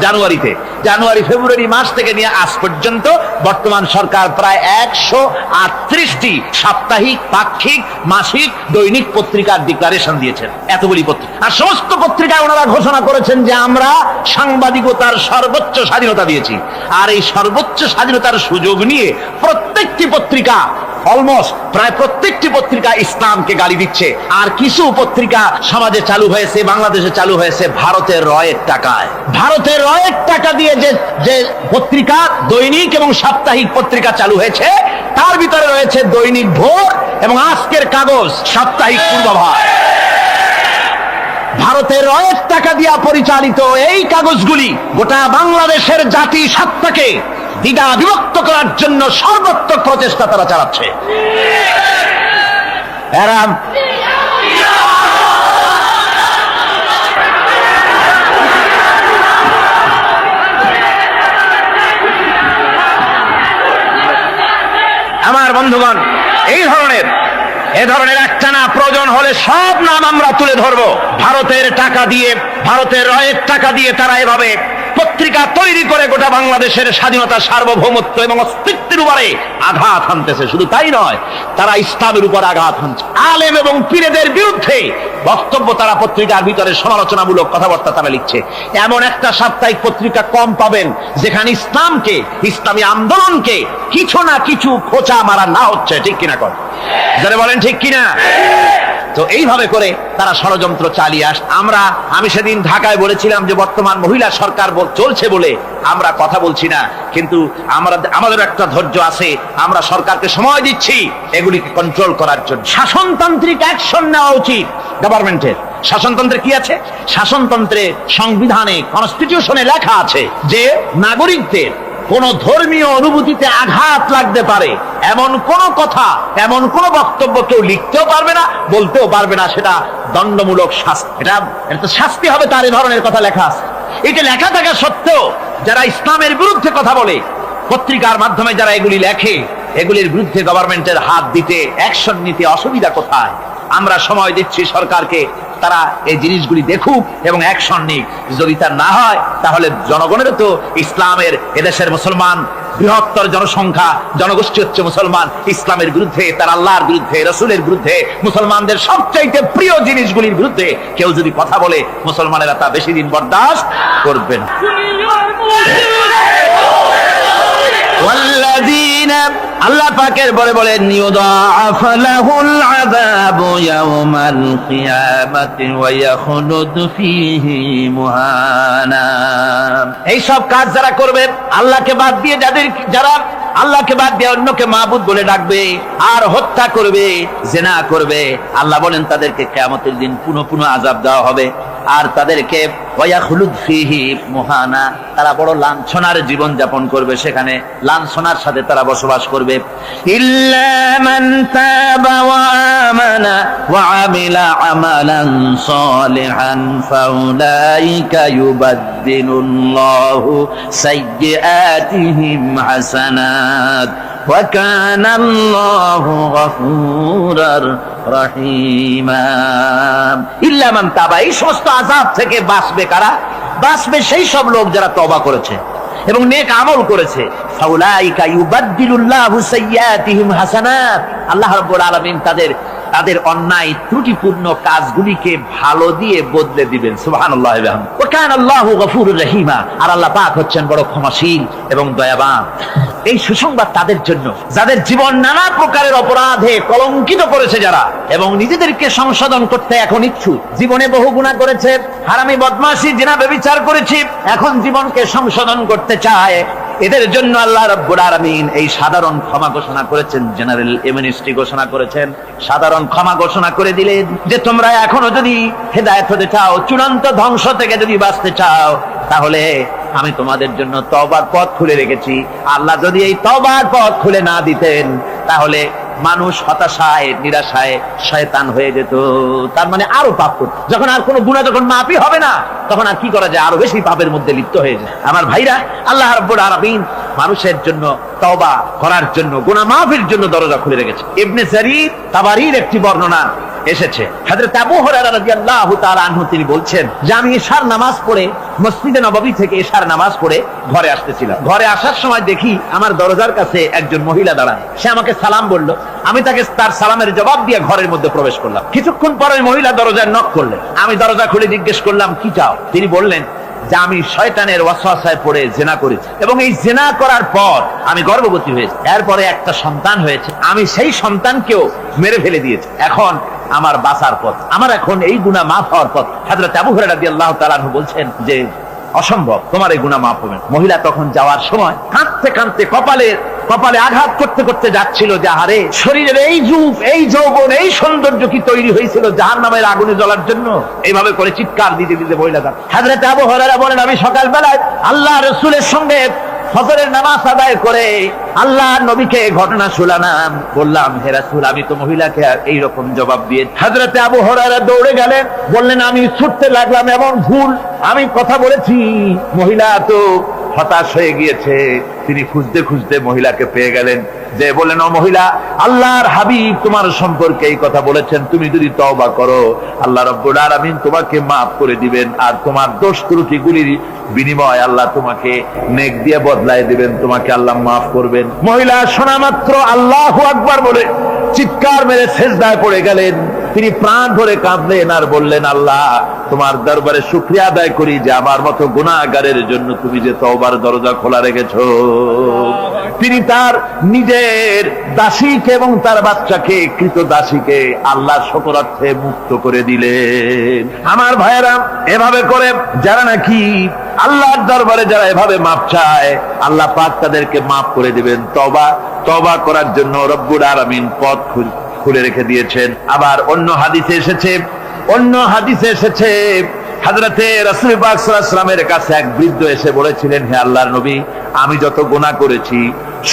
জানুয়ারি ফেব্রুয়ারি মাস থেকে নিয়ে আজ পর্যন্ত বর্তমান সরকার প্রায় 138টি সাপ্তাহিক, পাক্ষিক, মাসিক, দৈনিক পত্রিকার ডিক্লারেশন দিয়েছেন। এতগুলি পত্রিকা, আর সমস্ত পত্রিকায় ওনারা ঘোষণা করেছেন যে আমরা সাংবাদিকতার সর্বোচ্চ স্বাধীনতা দিয়েছি। আর এই সর্বোচ্চ স্বাধীনতার সুযোগ নিয়ে প্রত্যেকটি পত্রিকা অলমোস্ট প্রায় প্রত্যেকটি পত্রিকা ইসলামকে গালি দিচ্ছে। আর কিছু পত্রিকা সমাজে চালু হয়েছে, বাংলাদেশে চালু হয়েছে ভারতের রয়ের টাকায়। ভারতের রয়ের টাকা দিয়ে যে পত্রিকা, দৈনিক এবং সাপ্তাহিক পত্রিকা চালু হয়েছে, তার ভিতরে রয়েছে দৈনিক ভোর এবং আজকের কাগজ, সাপ্তাহিক পূর্বাভাস। ভারতের রয়ের টাকা দিয়া পরিচালিত এই কাগজগুলি গোটা বাংলাদেশের জাতি সত্তাকে দ্বিধা বিভক্ত করার জন্য সর্বাত্মক প্রচেষ্টা তারা চালাচ্ছে। এরা আমার বন্ধুগণ, এ ধরনের একটানা প্রয়োজন হলে সব নাম আমরা তুলে ধরবো। ভারতের টাকা দিয়ে, ভারতের রয়ের টাকা দিয়ে তারা এভাবে পত্রিকা তৈরি করে গোটা বাংলাদেশের স্বাধীনতা, সার্বভৌমত্ব এবং অস্তিত্বের উপরে আঘাত হানতেছে। শুধু তাই নয়, তারা ইসলামের উপর আঘাত হানছে। আলেম এবং পীরেদের বিরুদ্ধে বক্তব্য তারা পত্রিকার ভিতরে সমালোচনামূলক কথাবার্তা তারা লিখছে। এমন একটা সাপ্তাহিক পত্রিকা কম পাবেন যেখানে ইসলামকে, ইসলামী আন্দোলনকে কিছু না কিছু খোঁচা মারা না হচ্ছে। ঠিক কিনা কর যারা বলেন ঠিক কিনা? তো এইভাবে করে তারা ষড়যন্ত্র চালিয়ে আমি সেদিন ঢাকায় বলেছিলাম যে বর্তমান মহিলা সরকার চলছে বলে আমরা কথা বলছি না, কিন্তু আমাদের একটা ধৈর্য আছে। আমরা সরকারকে সময় দিচ্ছি এগুলিকে কন্ট্রোল করার জন্য। শাসনতান্ত্রিক অ্যাকশন নেওয়া উচিত গভর্নমেন্টের। শাসনতন্ত্রে কি আছে? শাসনতন্ত্রে, সংবিধানে, কনস্টিটিউশনে লেখা আছে যে নাগরিকদের কোন ধর্মীয় অনুভূতিতে আঘাত লাগতে পারে এমন কোন কথা, এমন কোন বক্তব্য কেউ লিখতেও পারবে না, বলতেও পারবে না। সেটা দণ্ডমূলক শাস্তি। এটা তো শাস্তি হবে তার এই ধরনের কথা লেখা আছে। এটা লেখা থাকা সত্ত্বেও যারা ইসলামের বিরুদ্ধে কথা বলে, পত্রিকার মাধ্যমে যারা এগুলি লেখে, এগুলির বিরুদ্ধে গভর্নমেন্টের হাত দিতে, অ্যাকশন নিতে অসুবিধা কোথায়? আমরা সময় দিচ্ছি সরকারকে, তারা এই জিনিসগুলি দেখুক এবং অ্যাকশন নিক। যদি তা না হয় তাহলে জনগণের তো ইসলামের, এদেশের মুসলমান বৃহত্তর জনসংখ্যা, জনগোষ্ঠী হচ্ছে মুসলমান। ইসলামের বিরুদ্ধে, তার আল্লাহর বিরুদ্ধে, রসুলের বিরুদ্ধে, মুসলমানদের সবচাইতে প্রিয় জিনিসগুলির বিরুদ্ধে কেউ যদি কথা বলে, মুসলমানেরা তা বেশি দিন বরদাস্ত করবে না। আল্লাহ পাকের বলে বলেন ইউদাআফ লাহুল আযাবু ইয়াওমাল কিয়ামাতি ওয়া ইয়াখলুদু ফীহি মুহানা। এই সব কাজ যারা করবে, আল্লাহকে বাদ দিয়ে যারা আল্লাহকে বাদ দিয়ে অন্যকে মাবুদ বলে ডাকবে আর হত্যা করবে, জিনা করবে, আল্লাহ বলেন তাদেরকে কিয়ামতের দিন পুনঃ পুনঃ আযাব দেওয়া হবে। আর তাদেরকে ওয়ায়াখলুদ ফীহি মুহানা, তারা বড় লাঞ্ছনার জীবন যাপন করবে, সেখানে লাঞ্ছনার সাথে তারা বসবাস করবে। ইল্লা মান তাবা ওয়া আমানা ওয়া আমিলা আমালান সালিহান ফাউলাইকা ইউবাদদিলুল্লাহু সাইয়্যাতিহিম হাসানাত ওয়া কানা আল্লাহু গফুরার রহিমা। ইল্লা মান তাবা, এই সমস্ত আযাব থেকে বাঁচবে কারা? বাঁচবে সেই সব লোক যারা তওবা করেছে এবং নেক আমল করেছে। ফাউলাইকা ইউবাদদিলুল্লাহু সাইয়্যাতিহিম হাসানাত, আল্লাহ রাব্বুল আলামিন তাদের অন্যায় ত্রুটিপূর্ণ কাজগুলিকে ভালো দিয়ে বদলে দিবেন। সুবহানাল্লাহ ওয়া বিহামদিহি। ওয়া কানা আল্লাহু গফুরুর রহিমা, আর আল্লাহ পাক হচ্ছেন বড় ক্ষমাশীল এবং দয়াবান। এই সুসংবাদ তাদের জন্য যাদের জীবন নানা প্রকারের অপরাধে কলঙ্কিত করেছে যারা, এবং নিজেদেরকে সংশোধন করতে এখন ইচ্ছুক। জীবনে বহু গুনাহ করেছে, হারামি, বদমাশি, জিনা, ব্যভিচার করেছি, এখন জীবনকে সংশোধন করতে চায়। এদের জন্য আল্লাহ রাব্বুল আলামিন এই সাধারণ ক্ষমা ঘোষণা করেছেন, জেনারেল এমনেস্টি ঘোষণা করেছেন। সাধারণ ক্ষমা ঘোষণা করে দিলেন যে তোমরা এখনো যদি হেদায়েত হতে চাও, চূড়ান্ত ধ্বংস থেকে যদি বাঁচতে চাও, তাহলে আমি তোমাদের জন্য তওবার পথ খুলে রেখেছি। আল্লাহ যদি এই তওবার পথ খুলে না দিতেন তাহলে মানুষ হতাশায়, নিরাশায় শয়তান হয়ে যেত। তার মানে আরো পাপ করত। যখন আর কোনো গুনাহ যখন মাফই হবে না, তখন আর কি করা যায়? আরো বেশি পাপের মধ্যে লিপ্ত হয়ে যায়। আমার ভাইরা, আল্লাহ রাব্বুল আলামিন মানুষের জন্য তওবা করার জন্য, গুনাহ মাফের জন্য দরজা খুলে রেখেছে। ইবনে জারীর তাবারীর একটি বর্ণনা এসেছে, হযরত আবু হুরায়রা রাদিয়াল্লাহু তাআলা আনহু তিনি বলছেন যে আমি ইশার নামাজ পড়ে মসজিদে নববী থেকে ইশার নামাজ পড়ে ঘরে আসতেছিলাম। ঘরে আসার সময় দেখি আমার দরজার কাছে একজন মহিলা দাঁড়ায়। সে আমাকে সালাম বলল, আমি তাকে তার সালামের জবাব দিয়ে ঘরের মধ্যে প্রবেশ করলাম। কিছুক্ষণ পরে মহিলা দরজায় নক করলেন। আমি দরজা খুলে জিজ্ঞেস করলাম কি চাও? তিনি বললেন যে আমি শয়তানের ওয়াসওয়াসায় পড়ে জিনা করেছি এবং এই জিনা করার পর আমি গর্ভবতী হয়েছি, এরপরে একটা সন্তান হয়েছে, আমি সেই সন্তানকেও মেরে ফেলে দিয়েছি, এখন আমার বাঁচার পথ, আমার এখন এই গুনাহ মাফ হওয়ার পথ। হযরত আবু হুরায়রা রাদিয়াল্লাহু তাআলা আনহু বলছেন যে অসম্ভব, তোমার এই গুনাহ মাফ হবে না। মহিলা তখন যাওয়ার সময় কাঁদতে কাঁদতে কপালে আঘাত করতে করতে যাচ্ছিল যে আরে শরীরের এই রূপ, এই যৌবন, এই সৌন্দর্য কি তৈরি হয়েছিল জাহান্নামের আগুনে জ্বলার জন্য? এইভাবে করে চিৎকার দিতে দিতে মহিলা যান। হযরত আবু হুরায়রা বলেন, আমি সকালবেলায় আল্লাহ রাসূলের সঙ্গে ফজরের নামাজ আদায় করে আল্লাহ নবীকে ঘটনা শুনালাম, বললাম হে রাসূল আমি তো মহিলাকে এইরকম জবাব দিয়ে। হযরত আবু হুরায়রা দৌড়ে গেলেন, বললেন আমি ছুটতে লাগলাম, এমন ভুল আমি কথা বলেছি। মহিলা তো হতাশ হয়ে গিয়েছে, তিনি খুঁজতে খুঁজতে মহিলাকে পেয়ে গেলেন, যে বললেন ও মহিলা, আল্লাহর হাবিব তোমার সম্পর্কে এই কথা বলেছেন, তুমি যদি তওবা করো আল্লাহ রাব্বুল আলামিন তোমাকে মাফ করে দিবেন, আর তোমার দোষ ত্রুটিগুলির বিনিময় আল্লাহ তোমাকে নেক দিয়ে বদলায় দিবেন, তোমাকে আল্লাহ মাফ করবেন। মহিলা শোনা মাত্র আল্লাহু আকবার বলে চিৎকার মেরে সিজদায় পড়ে গেলেন। তিনি প্রাণ ভরে কাঁদলেন আর বললেন, আল্লাহ তোমার দরবারে শুকরিয়া আদায় করি যে আমার মতো গুনাহগারের জন্য তুমি যে তওবার দরজা খোলা রেখেছো। তিনি তার নিজের দাসীকে এবং তার বাচ্চাকে, কৃতদাসীকে আল্লাহর শকরার্থে মুক্ত করে দিলেন। আমার ভাইয়েরা, এভাবে করে যারা নাকি আল্লাহর দরবারে যারা এভাবে মাপ চায় আল্লাহ পাক তাদেরকে মাফ করে দিবেন। তওবা করার জন্য রব্বুল আলামিন পথ খুলে রেখে দিয়েছেন। আবার অন্য হাদিসে এসেছে হযরতে রাসূল পাক সাল্লাল্লাহু আলাইহি ওয়াসাল্লামের কাছে এক বৃদ্ধ এসে বলেছিলেন, হে আল্লাহর নবী আমি যত গুনাহ করেছি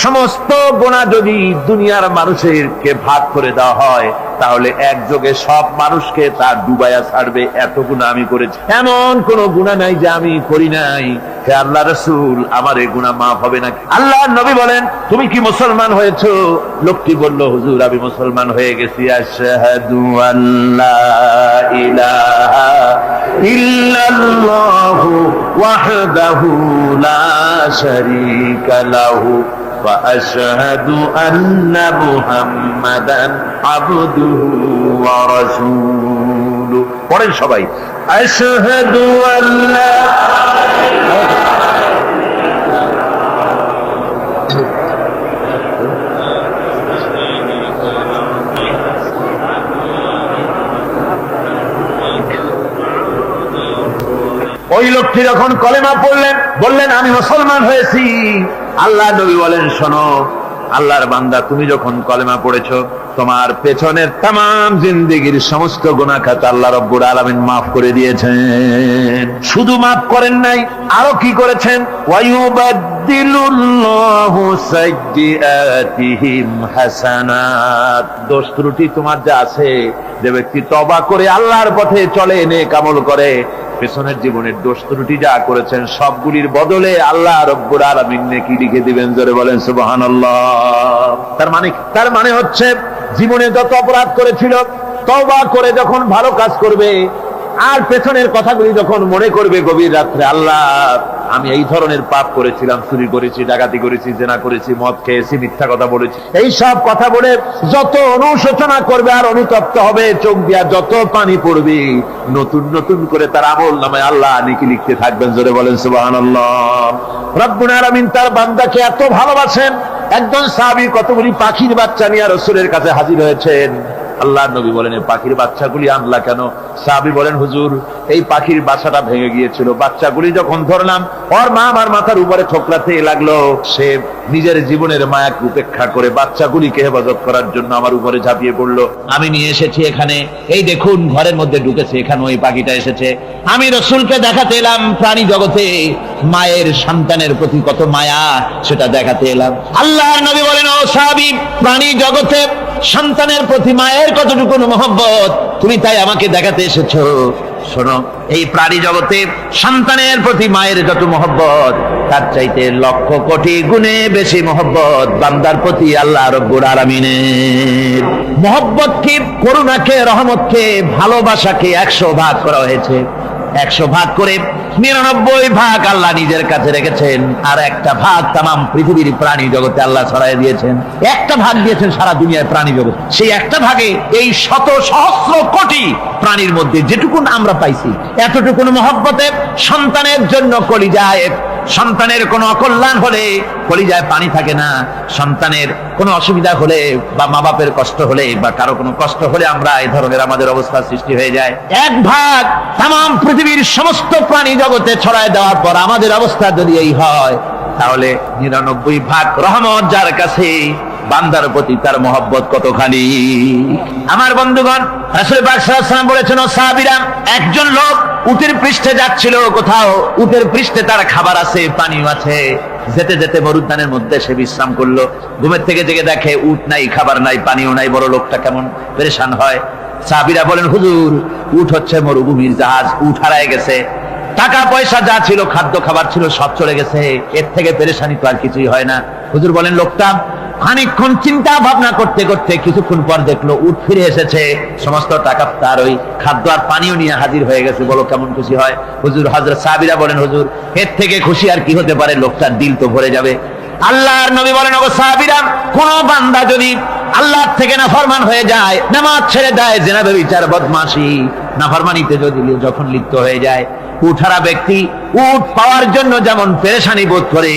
সমস্ত গুনাহ যদি দুনিয়ার মানুষেরকে ভাগ করে দেওয়া হয় তাহলে একযোগে সব মানুষকে তা ডুবাইয়া ছাড়বে, এত গুনাহ আমি করেছি, এমন কোন গুনাহ নাই যে আমি করি নাই। হে আল্লাহ রাসূল আমার এই গুনাহ মাফ হবে নাকি? আল্লাহর নবী বলেন, তুমি কি মুসলমান হয়েছো? লোকটি বলল, হুজুর আমি মুসলমান হয়ে গেছি। আশহাদু আল্লা ইলাহা ইল্লাল্লাহু ওয়াহদাহু লা শারীকা লাহু ওয়া আশহাদু আন্না মুহাম্মাদান আবদুহু ওয়া রাসূলুহু। পড়েন সবাই, আশহাদু আল্লা ওই লোকটি যখন কলেমা পড়লেন, বললেন আমি মুসলমান হয়েছি। আল্লাহ নবী বলেন, শোনো আল্লাহর বান্দা, তুমি যখন কলেমা পড়েছো তোমার পেছনের তামাম জিন্দেগীর সমস্ত গুনাহ খাতা আল্লাহ রাব্বুল আলামিন মাফ করে দিয়েছেন। শুধু মাফ করেন নাই, আরো কি করেছেন? ওয়ায়ুবাদদিলুল্লাহু সাইয়্যাতিহিম হাসানাত। দোষ ত্রুটি তোমার যা আছে, যে ব্যক্তি তওবা করে আল্লাহর পথে চলে, নেক আমল করে, পেছনের জীবনের দোষ ত্রুটি যা করেছেন সবগুলির বদলে আল্লাহ রাব্বুল আলামিন নেকি লিখে দিবেন। জোরে বলেন সুবহানাল্লাহ। তার মানে হচ্ছে জীবনে যত অপরাধ করেছিল তওবা করে যখন ভালো কাজ করবে আর পেছনের কথাগুলি যখন মনে করবে গভীর রাত্রে, আল্লাহ আমি এই ধরনের পাপ করেছিলাম, চুরি করেছি, ডাকাতি করেছি, জেনা করেছি, মদ খেয়েছি, মিথ্যা কথা বলেছি, এই সব কথা বলে যত অনুশোচনা করবে আর অনুতপ্ত হবে, চোখ দিয়া যত পানি পড়বে, নতুন নতুন করে তার আমল নামায় আল্লাহ নেকি লিখতে থাকবেন। জোরে বলেন সুবহানাল্লাহ। রব্বুল আলামিন তার বান্দাকে এত ভালোবাসেন, একজন সাহাবী কতগুলি পাখির বাচ্চা নিয়ে রাসূলের কাছে হাজির হয়েছেন। আল্লাহর নবী বলেন, এই পাখির বাচ্চাগুলি আনলা কেন? সাহাবী বলেন, হুজুর এই পাখির বাসাটা ভেঙে গিয়েছিল, বাচ্চাগুলি যখন ধরলাম ওর মা আমার মাথার উপরে ঠোকরাতে লাগলো, সে নিজের জীবনের মায়াকে উপেক্ষা করে বাচ্চাগুলিকে হেফাজত করার জন্য আমার উপরে ঝাঁপিয়ে পড়লো। আমি নিয়ে এসেছি এখানে, এই দেখুন ঘরের মধ্যে ঢুকেছে, এখানে ওই পাখিটা এসেছে। আমি রাসূলকে দেখাতে এলাম প্রাণী জগতে মায়ের সন্তানের প্রতি কত মায়া, সেটা দেখাতে এলাম। আল্লাহর নবী বলেন, ও সাহাবী প্রাণী জগতে সন্তানের প্রতি মায়ের কতটুকু মহব্বত তুমি তাই আমাকে দেখাতে এসেছো। শোনো, এই প্রাণী জগতে সন্তানের প্রতি মায়ের যত মহব্বত তার চাইতে লক্ষ কোটি গুণে বেশি মহব্বত বান্দার প্রতি আল্লাহ রাব্বুল আলামিনের। মহব্বতকে, করুণাকে, রহমতকে, ভালোবাসাকে 100 ভাগ করা হয়েছে। 100 ভাগ করে 99 ভাগ আল্লাহ নিজের কাছে রেখেছেন, আর একটা ভাগ তামাম পৃথিবীর প্রাণী জগতে আল্লাহ ছড়াই দিয়েছেন। একটা ভাগ দিয়েছেন সারা দুনিয়ার প্রাণী জগৎ। সেই একটা ভাগে এই শত সহস্র কোটি প্রাণীর মধ্যে যেটুকুন আমরা পাইছি, এতটুকুন মহব্বতে সন্তানের জন্য কলিজায়, সন্তানের কোনো অকল্যাণ হলে কলিজায় পানি থাকে না, সন্তানের কোনো অসুবিধা হলে বা মা বাপের কষ্ট হলে বা কারো কোনো কষ্ট হলে আমরা এই ধরনের আমাদের অবস্থা সৃষ্টি হয়ে যায়। এক ভাগ তামাম পৃথিবীর সমস্ত প্রাণী জগতে ছড়ায় দেওয়ার পর আমাদের অবস্থা যদি এই হয়, তাহলে 99 ভাগ রহমত যার কাছে, বান্দার প্রতি তার মহব্বত কতখানি। আমার বন্ধুগণ, রাসূল পাক সাল্লাল্লাহু আলাইহি ওয়াসাল্লাম বলেছেন, ও সাহাবীরা, একজন লোক উটের পৃষ্ঠে যাচ্ছিল কোথাও, উটের পৃষ্ঠে তার খাবার আছে, পানিও আছে। যেতে যেতে মরুদ্যানের মধ্যে সে বিশ্রাম করলো। ঘুমের থেকে জেগে দেখে উট নাই, খাবার নাই, পানিও নাই। বড় লোকটা কেমন পেরেশান হয়। সাহাবীরা বলেন, হুজুর, উট হচ্ছে মরুভূমির জাহাজ, উট হারায় গেছে, টাকা পয়সা যা ছিল, খাদ্য খাবার ছিল, সব চলে গেছে, এর থেকে পেরেশানি তো আর কিছুই হয় না। হুজুর বলেন, লোকটা খানিকক্ষণ চিন্তা ভাবনা করতে করতে কিছুক্ষণ পর দেখলো উট ফিরে এসেছে, সমস্ত টাকা তার ওই খাদ্য আর পানিও নিয়ে হাজির হয়ে গেছে। বলো কেমন খুশি হয়। হুজুর, হযরত সাহাবীরা বলেন, হুজুর, এর থেকে খুশি আর কি হতে পারে, লোকটার দিল তো ভরে যাবে। আল্লাহর নবী বলেন, ওগো সাহাবীরা, কোন বান্দা যদি আল্লাহর থেকে নাফরমান হয়ে যায়, নামাজ ছেড়ে দেয়, জিনা ব্যভিচার বদমাশি নাফরমানিতে যদি যখন লিপ্ত হয়ে যায়, উঠারা ব্যক্তি উট পাওয়ার জন্য যেমন পেরেশানি বোধ করে,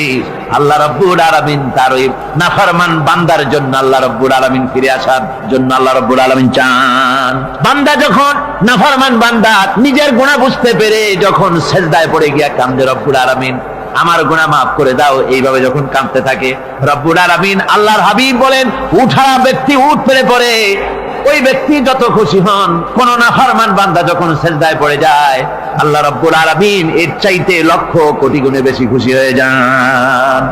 আল্লাহ রাব্বুল আলামিন তার ওই নাফরমান বান্দার জন্য, আল্লাহ রাব্বুল আলামিন ফিরে আসার জন্য আল্লাহ রাব্বুল আলামিন চান। বান্দা যখন নাফরমান বান্দা নিজের গুনাহ বুঝতে পেরে যখন সেজদায় পড়ে গিয়া কান্দে, রব্বুল আলামিন আমার গুনাহ মাফ করে দাও, এইভাবে যখন কাঁদতে থাকে, রব্বুল আলামিন আল্লাহর হাবিব বলেন, উঠারা ব্যক্তি উঠ পেরে পড়ে, ওই ব্যক্তি যত খুশি হন। কোন নাফরমান বান্দা যখন সেজদায় পড়ে যায়, আল্লাহ রাব্বুল আলামিন এর চাইতে লক্ষ কোটি গুণে বেশি খুশি হয়ে যান।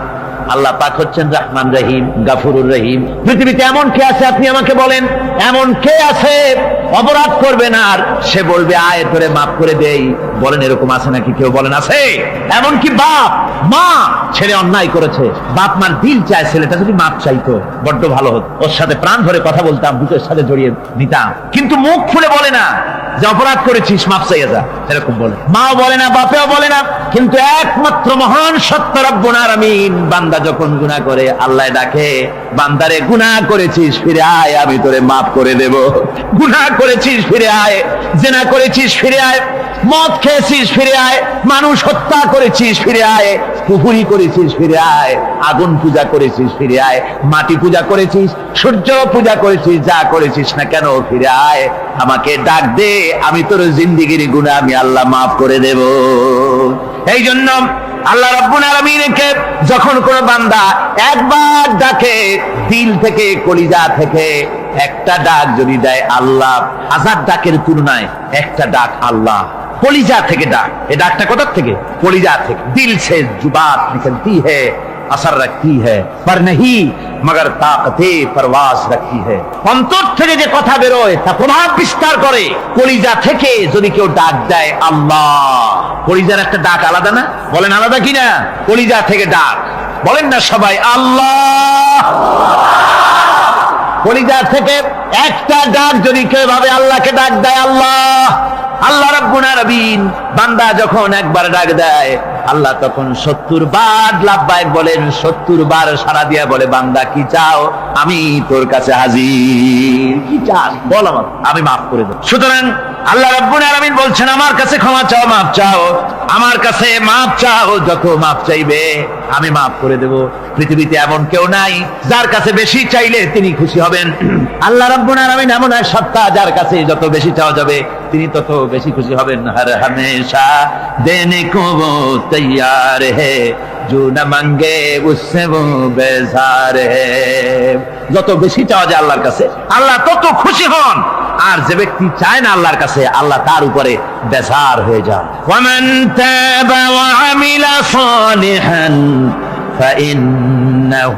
আল্লাহ পাক হচ্ছেন রহমান রহিম, গাফুরুর রহিম। পৃথিবীতে এমন কে আছে, আপনি আমাকে বলেন, এমন কে আছে অপরাধ করবে না আর সে বলবে আয় তোরে মাফ করে দেই? বলেন, এরকম আছে নাকি? কেউ বলেন আছে? এমনকি বাপ মা ছেলে অন্যায় করেছে, বাপ মার দিল চায় ছেলেটা যদি মাপ চাইতো, বড্ড ভালো হতো, ওর সাথে প্রাণ ভরে কথা বলতাম, বুকের সাথে জড়িয়ে নিতাম, কিন্তু মুখ খুলে বলে না যে অপরাধ করেছিস, মাপ চাইয়া যা, এরকম বলে। মাও বলে না, বাপেও বলে না, কিন্তু একমাত্র মহান সত্য রব্বুল আলামিন বান্দা যখন গুনাহ করে, আল্লাহ ডাকে, বান্দারে গুনাহ করেছিস ফিরে আয়, আমি তোরে মাফ করে দেব। গুনাহ করেছিস ফিরে আয়, জিনা করেছিস ফিরে আয়, মদ খেয়েছিস ফিরে আয়, মানুষ হত্যা করেছিস ফিরে আয়, কুফরি করেছিস ফিরে আয়, আগুন পূজা করেছিস ফিরে আয়, মাটি পূজা করেছিস, সূর্য পূজা করেছিস, যা করেছিস না কেন ফিরে আয়, আমাকে ডাক দে, আমি তোর জিন্দেগির গুনাহ আমি আল্লাহ মাফ করে দেব। এই জন্য আল্লাহ রাব্বুল আলামিনকে যখন কোন বান্দা একবার ডাকে, দিল থেকে, কলিজা থেকে একটা ডাক যদি দেয়, আল্লাহ হাজার ডাকের তুলনায় একটা ডাক আল্লাহ কলিজা থেকে ডাক। এই ডাকটা কোথা থেকে? কলিজা থেকে। দিল সে जुबात निकलती है, असर रखती है, पर नहीं मगर ताकते परवास रखती है। অন্তর থেকে যে কথা বেরোয় তা প্রভাব বিস্তার করে। কলিজা থেকে যদি কেউ ডাক দেয় আল্লাহ, কলিজার একটা ডাক আলাদা না? বলেন আলাদা কিনা? কলিজা থেকে ডাক, বলেন না সবাই আল্লাহ। কলিজা থেকে একটা ডাক যদি কেউ ভাবে আল্লাহকে ডাক দেয় আল্লাহ, আল্লাহ রাব্বুল আলামিন বান্দা যখন একবার ডাক দেয়, আল্লাহ তখন 70 বার লাব্বাইক বলেন, 70 বার সাড়া দিয়া বলে, বান্দা কি চাও, আমি তোর কাছে হাজির, কি চাস বল, আমার আমি মাফ করে দেব। সুতরাং আল্লাহ রাব্বুল আলামিন বলছেন, আমার কাছে ক্ষমা চাও, মাফ চাও, আমার কাছে মাফ চাও, যত মাফ চাইবে আমি মাফ করে দেব। পৃথিবীতে এমন কেউ নাই যার কাছে বেশি চাইলে তিনি খুশি হবেন। আল্লাহ রাব্বুল আলামিন এমন এক সত্তা যার কাছে যত বেশি চাওয়া যাবে তিনি তত বেশি খুশি হবেন। হর হমেশা দেনে কো वो तैयार है, जो न मांगे उससे वो बेजार है। যত বেশি চাওয়া যায় আল্লাহর কাছে, আল্লাহ তত খুশি হন। আর যে ব্যক্তি চায় না আল্লাহর কাছে, আল্লাহ তার উপরে বেজার হয়ে যান। ওয়ামান তাবা ওয়া আমিলা সালিহান فإنه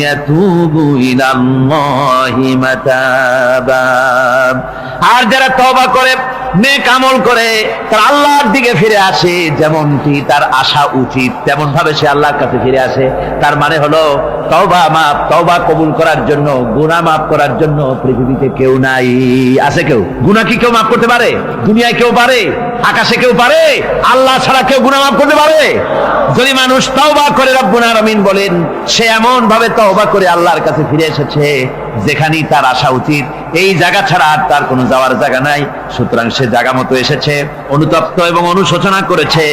يتوب إلى الله متابا। আর যারা তওবা করে, নেক আমল করে, তার আল্লাহর দিকে ফিরে আসে, যেমনটি তার আশা উচিত তেমন ভাবে সে আল্লাহর কাছে ফিরে আসে, তার মানে হলো তওবা মাফ, তওবা কবুল করার জন্য, গুনাহ মাফ করার জন্য পৃথিবীতে কেউ নাই। আছে কেউ? গুনাহ কি কেউ মাফ করতে পারে? দুনিয়ায় কেউ পারে? আকাশে কেউ পারে? আল্লাহ ছাড়া কেউ গুনাহ মাফ করতে পারে? যদি মানুষ তওবা করে, রব্বুল আলামিন বলেন সে এমন ভাবে তওবা করে আল্লাহর কাছে ফিরে এসেছে যেখানেই তার আসা উচিত, এই জায়গা ছাড়া আর তার কোনো যাওয়ার জায়গা নাই, সুতরাং সে জায়গা মতো এসেছে, অনুতপ্ত এবং অনুশোচনা করেছে।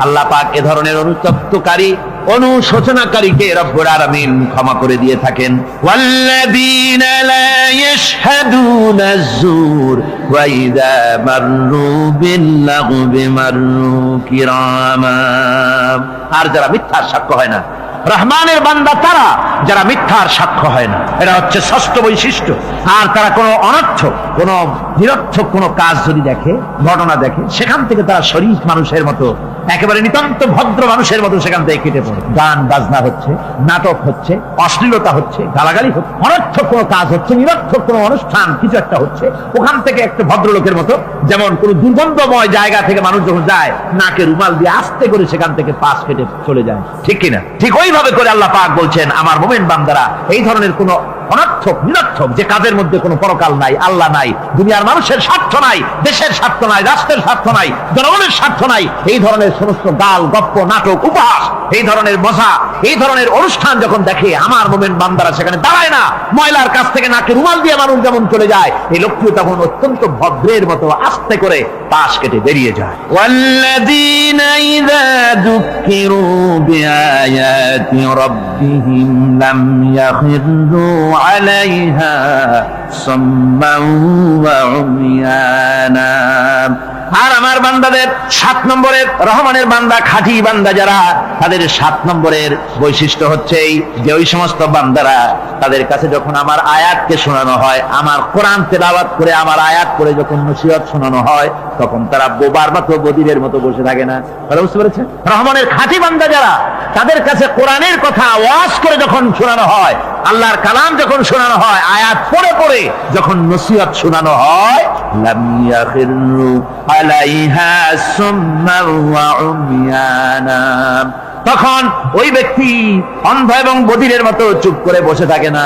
আল্লাহ পাক এ ধরনের অনুতপ্তকারী, অনুশোচনাকারীকে রব্বুল আলামিন ক্ষমা করে দিয়ে থাকেন। ওয়াল্লাযীনা লা ইয়াশহাদুনা আয-যুর ওয়া ইযা মাররু বিল-লাগবি মাররু কিরামা। আর যারা মিথ্যার সাক্ষ্য হয় না, রহমানের বান্দা তারা যারা মিথ্যার সাক্ষ্য হয় না, এটা হচ্ছে ষষ্ঠ বৈশিষ্ট্য। আর তারা কোনো অনর্থক, কোনো নিরর্থক কোনো কাজ যদি দেখে, ঘটনা দেখে, সেখান থেকে তারা শরীফ মানুষের মতো, একেবারে নিতান্ত ভদ্র মানুষের মতো সেখান থেকে কেটে পড়ে। গান বাজনা হচ্ছে, নাটক হচ্ছে, অশ্লীলতা হচ্ছে, গালাগালি হচ্ছে, অনর্থক কোনো কাজ হচ্ছে, নিরর্থক কোনো অনুষ্ঠান কিছু একটা হচ্ছে, ওখান থেকে একটা ভদ্রলোকের মতো, যেমন কোনো দুর্গন্ধময় জায়গা থেকে মানুষ যখন যায়, নাকে রুমাল দিয়ে আস্তে করে সেখান থেকে পাশ কেটে চলে যায়, ঠিক কিনা? ঠিক ওইভাবে করে আল্লাহ পাক বলছেন আমার মুমিন বান্দারা এই ধরনের কোনো অনর্থক, নিরর্থক যে কাজের মধ্যে কোনো পরকাল নাই, আল্লাহ নাই, দুনিয়ার মানুষের স্বার্থ নাই, দেশের স্বার্থ নাই, রাষ্ট্রের স্বার্থ নাই, জনগণের স্বার্থ নাই, এই ধরনের সমস্ত গাল গপ্প, নাটক, উপহাস, এই ধরনের মজা, এই ধরনের অনুষ্ঠান যখন দেখে, আমার মুমিন বান্দারা সেখানে দাঁড়ায় না। ময়লার কাছ থেকে নাকে রুমাল দিয়ে মানুষ যেমন চলে যায়, এই লোকটিও তখন অত্যন্ত ভদ্রের মতো আস্তে করে পাশ কেটে বেরিয়ে যায়। ওয়াল্লাযীনা ইযা যুক্কিরু বিআয়াতি রাব্বিহিম লাম ইয়াখিরু আলাইহা সাম্মান ওয়া উমিয়ানা। আর আমার বান্দাদের 7 নম্বরের, রহমানের বান্দা, খাঁটি বান্দা যারা, তাদের 7 নম্বরের বৈশিষ্ট্য হচ্ছে এই যে ওই সমস্ত বান্দারা তাদের কাছে যখন আমার আয়াতকে শোনানো হয়, আমার কোরআন তেলাওয়াত করে আমার আয়াত করে যখন নসিহত শোনানো হয়, তখন তারা বোবার মতো, বধিরের মতো বসে থাকে না। তারা বুঝতে পেরেছেন? রহমানের খাঁটি বান্দা যারা, তাদের কাছে কোরআনের কথা ওয়াজ করে যখন শোনানো হয়, আল্লাহর কালাম যখন শোনানো হয়, আয়াত পড়ে পড়ে যখন নসিহত শোনানো হয়, লাম ইয়াখিরু আলাইহা সুম্মান ওয়া উমিয়ানা, তখন ওই ব্যক্তি অন্ধ এবং বধিরের মতো চুপ করে বসে থাকে না,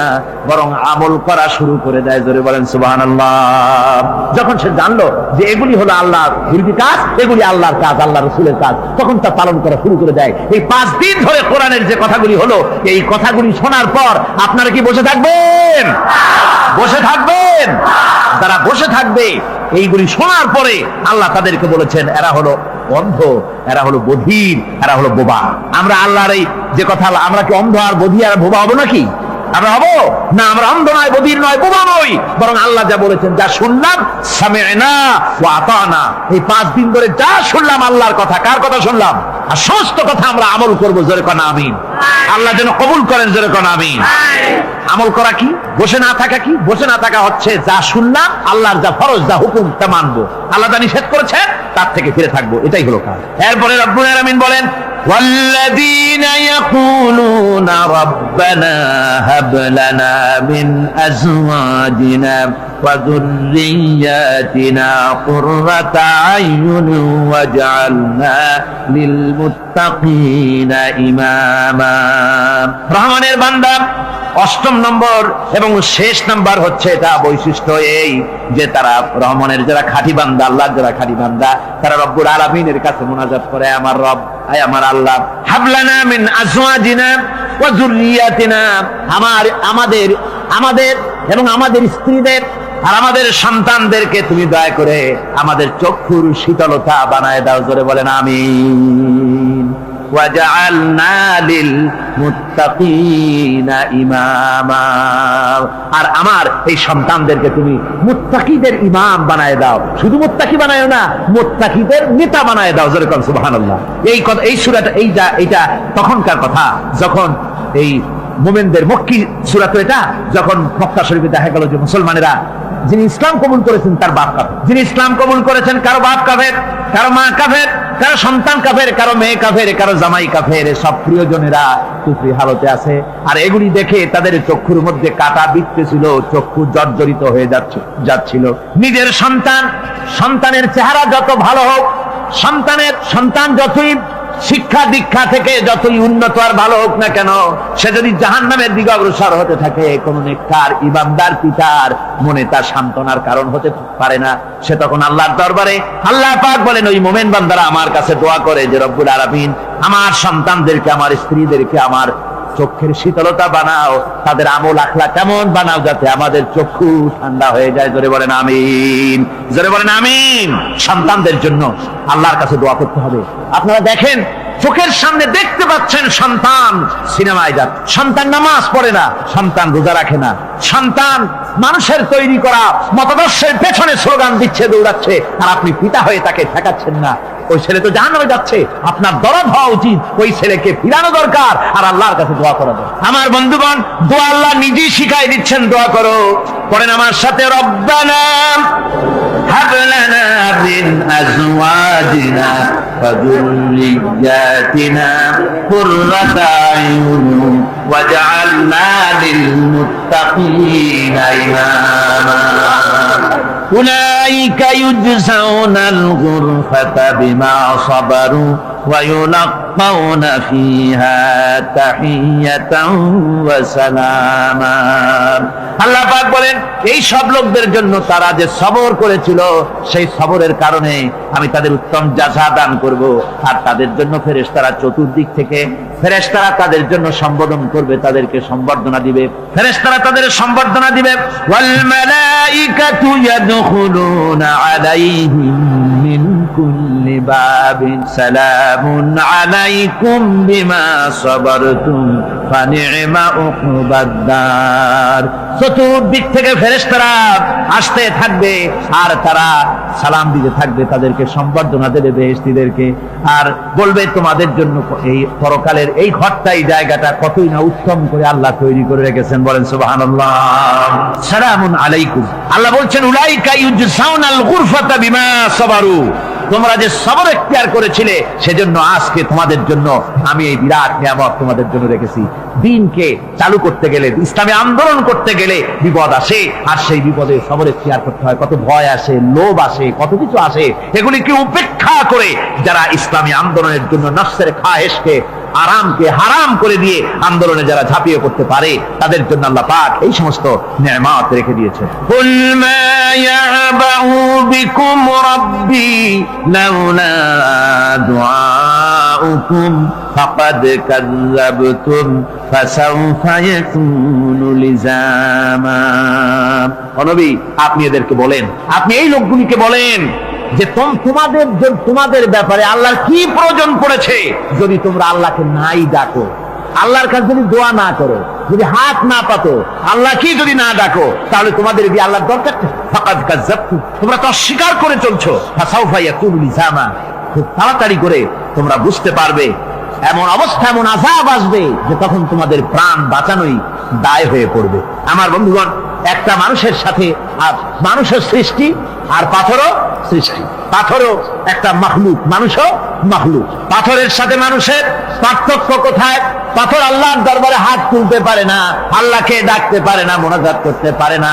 বরং আমল করা শুরু করে দেয়। জোরে বলেন সুবহানাল্লাহ। যখন সে জানলো যে এগুলি হলো আল্লাহর বিরোধী কাজ, এগুলি আল্লাহর কাজ, আল্লাহ রাসূলের কাজ, তখন তা পালন করা শুরু করে দেয়। এই 5 দিন ধরে কোরআনের যে কথাগুলি হলো, এই কথাগুলি শোনার পর আপনারা কি বসে থাকবেন? বসে থাকবেন? যারা বসে থাকবে এইগুলি শোনার পরে, আল্লাহ তাদেরকে বলেছেন এরা হলো অন্ধ, এরা হলো বধির, এরা হলো বোবা। আমরা আল্লাহর এই যে কথা, আমরা কি অন্ধ আর বধির আর বোবা হবো নাকি? আমরা হবো না। আমরা অন্ধ নয়, বধির নয়, বোবা নই, বরং আল্লাহ যা বলেছেন, যা শুনলাম সামি'না ওয়া আতা'না, এই 5 দিন ধরে যা শুনলাম আল্লাহর কথা, কার কথা শুনলাম? আর সমস্ত কথা আমরা আমল করবো। জোরে কোন আমিন। আল্লাহ যেন কবুল করেন। জোরে কোন আমিন। আমল করা কি? বসে না থাকা কি? বসে না থাকা হচ্ছে যা শুনলাম, আল্লাহর যা ফরজ, যা হুকুম, তা মানবো। আল্লাহ যা নিষেধ করেছেন তার থেকে ফিরে থাকবো, এটাই হলো কাজ। এরপরে রব্বুল আলামিন বলেন والذين يقولون ربنا هب لنا من أزواجنا وذرياتنا قرة أعين واجعلنا للمتقين إماما। রহমানের বান্দা 8ম নম্বর এবং শেষ নাম্বার হচ্ছে এটা বৈশিষ্ট্য এই যে তারা রহমানের যারা খাঁটি বান্দা, আল্লাহর যারা খাঁটি বান্দা, তারা রব্বুল আলামিনের কাছে মুনাজাত করে, আমার রব, আয় আমার আল্লাহ, হাবলানা মিন আজওয়াজিনা ওয়া যুররিয়াতিনা, আমাদের এবং আমাদের স্ত্রীদের আর আমাদের সন্তানদেরকে তুমি দয়া করে আমাদের চক্ষুর শীতলতা বানায় দাও। জোরে বলেন আমিন। ওয়াজআলনা লিল মুত্তাকিনা ইমামা, আর আমার এই সন্তানদেরকে তুমি মুত্তাকিদের ইমাম বানায় দাও। শুধু মুত্তাকি বানায়ও না, মুত্তাকিদের নেতা বানায় দাও। জোরে কোন সুবহানাল্লাহ। এই সূরাটা, এইটা তখনকার কথা যখন এই মুমিনদের মক্কি সূরা, তো এটা যখন মক্কা শরীফে দেখা গেল যে মুসলমানেরা, যিনি ইসলাম কবুল করেছেন তার বাপ কাফের, যিনি ইসলাম কবুল করেছেন কারো বাপ কাফের, কারো মা কাফের, কারো সন্তান কাফের, কারো মেয়ে কাফের, কারো জামাই কাফের, সব প্রিয়জনেরা কুফরি হালতে আছে। আর এগুলি দেখে তাদের চক্ষুর মধ্যে কাঁটা বিঁধতেছিল, চক্ষু জর্জরিত হয়ে যাচ্ছিল। নিজের সন্তানের চেহারা যত ভালো হোক, সন্তান যতই শিক্ষা দীক্ষা থেকে যতই উন্নত আর ভালো হোক না কেন, সে যদি জাহান্নামের দিকে অগ্রসর হতে থাকে, কোন নেককার ইমানদার পিতার মনে তার সান্ত্বনার কারণ হতে পারে না। সে তখন আল্লাহর দরবারে, আল্লাহ পাক বলেন ওই মুমিন বান্দারা আমার কাছে দোয়া করে যে রব্বুল আলামিন আমার সন্তানদেরকে, আমার স্ত্রীদেরকে আমার চোখের শীতলতা বানাও, তাদের আমল আখলাক কেমন বানাও যাতে আমাদের চক্ষু ঠান্ডা হয়ে যায়। জোরে বলেন আমিন, জোরে বলেন আমিন। সন্তানদের জন্য আল্লাহর কাছে দোয়া করতে হবে। আপনারা দেখেন, চোখের সামনে দেখতে পাচ্ছেন সন্তান সিনেমায় যাচ্ছে, সন্তান নামাজ পড়ে না, সন্তান রোজা রাখে না, সন্তান মানুষের তৈরি করা মতাদর্শের পেছনে স্লোগান দিচ্ছে, দৌড়াচ্ছে, আর আপনি পিতা হয়ে তাকে ঠেকাচ্ছেন না। ওই ছেলে তো জাহান্নামে যাচ্ছে, আপনার দরদ হওয়া উচিত, ওই ছেলেকে ফিরানো দরকার আর আল্লাহর কাছে দোয়া করা দরকার। আমার বন্ধুগণ, দোয়া আল্লাহ নিজেই শিখাই দিচ্ছেন, দোয়া করো। পড়েন আমার সাথে, রব্বানা হাব লানা মিন আজওয়াজিনা ওয়া যুররিয়াতিনা কুররাতা আয়ুন ওয়াজআলনা লিল মুত্তাকিনা ইমামা। أولئك يجزون الغرفة بما صبروا ويلقون فيها تحية وسلاما। আল্লাহ পাক বলেন এই সব লোকদের জন্য তারা যে সবর করেছিল, সেই সবরের কারণে আমি তাদের উত্তম জাযা দান করব। আর তাদের জন্য ফেরেশতারা চতুর্দিক থেকে ফেরেশতারা তাদের জন্য সম্বোধন করবে, তাদেরকে সম্বর্ধনা দিবে, ফেরেশতারা তাদের সম্বর্ধনা দিবে। ওয়াল মালাইকাতু ইয়াদখুলুনা আলাইহিম মিন কুল্লি বাবিন সালামুন আলাইকুম বিমা সাবারতুম ফানি'মা উকবাদ-দার। চতুর্দিক থেকে ফেরেশতারা আসতে থাকবে আর তারা সালাম দিতে থাকবে, তাদেরকে সম্বর্ধনা দেবে বেহেশতীদেরকে, আর বলবে তোমাদের জন্য এই পরকালের এই ঘরটাই, জায়গাটা কতই না উত্তম করে আল্লাহ তৈরি করে রেখেছেন। বলেন সুবহানাল্লাহ। সালামুন আলাইকুম। আল্লাহ বলছেন উলাইকা ইউজসাউনাল গুরফাতা বিমা সাবারু। তোমরা যে সবর এখতিয়ার করেছিলে সেজন্য আজকে তোমাদের জন্য আমি এই বিরাট নিয়ামত তোমাদের জন্য রেখেছি। দ্বীনকে চালু করতে গেলে, ইসলামী আন্দোলন করতে গেলে বিপদ আসে, আর সেই বিপদে সবর এখতিয়ার করতে হয়। কত ভয় আসে, লোভ আসে, কত কিছু আসে। এগুলিকে উপেক্ষা করে যারা ইসলামী আন্দোলনের জন্য নফসের খায়েশকে, আরামকে হারাম করে দিয়ে আন্দোলনে যারা ঝাঁপিয়ে পড়তে পারে, তাদের জন্য আল্লাহ পাক এই সমস্ত নিয়ামত রেখে দিয়েছে। কুল মা ইয়াবাউ বিকুম রাব্বি লাউলা দুআউকুম ফাকাদ কাযযাবতুম ফাসাউফা ইয়াকুনু লিজামা। ও নবী, আপনি এদেরকে বলেন, আপনি এই লোকগুলিকে বলেন যে তোমাদের ব্যাপারে আল্লাহর কি প্রয়োজন পড়েছে যদি তোমরা আল্লাহকে নাই ডাকো, আল্লাহর কাছে যদি দোয়া না করো, যদি হাত না পাতো, আল্লাহ কি যদি না ডাকো, তাহলে তোমাদের দিয়ে আল্লাহর দরকার। ফাকাদ কাযযাবতুম, তোমরা তো অস্বীকার করে চলছো। ফাসাউফা ইয়াকুনু লিজামা, খুব তাড়াতাড়ি করে তোমরা বুঝতে পারবে, এমন অবস্থা, এমন আযাব আসবে যে তখন তোমাদের প্রাণ বাঁচানোই দায় হয়ে পড়বে। আমার বন্ধুগণ, একটা মানুষের সাথে মানুষের সৃষ্টি আর পাথরও সৃষ্টি, পাথরও একটা মাখলুক, মানুষও মাখলুক। পাথরের সাথে মানুষের পার্থক্য কোথায়? পাথর আল্লাহর দরবারে হাত তুলতে পারে না, আল্লাহকে ডাকতে পারে না, মোনাজাত করতে পারে না।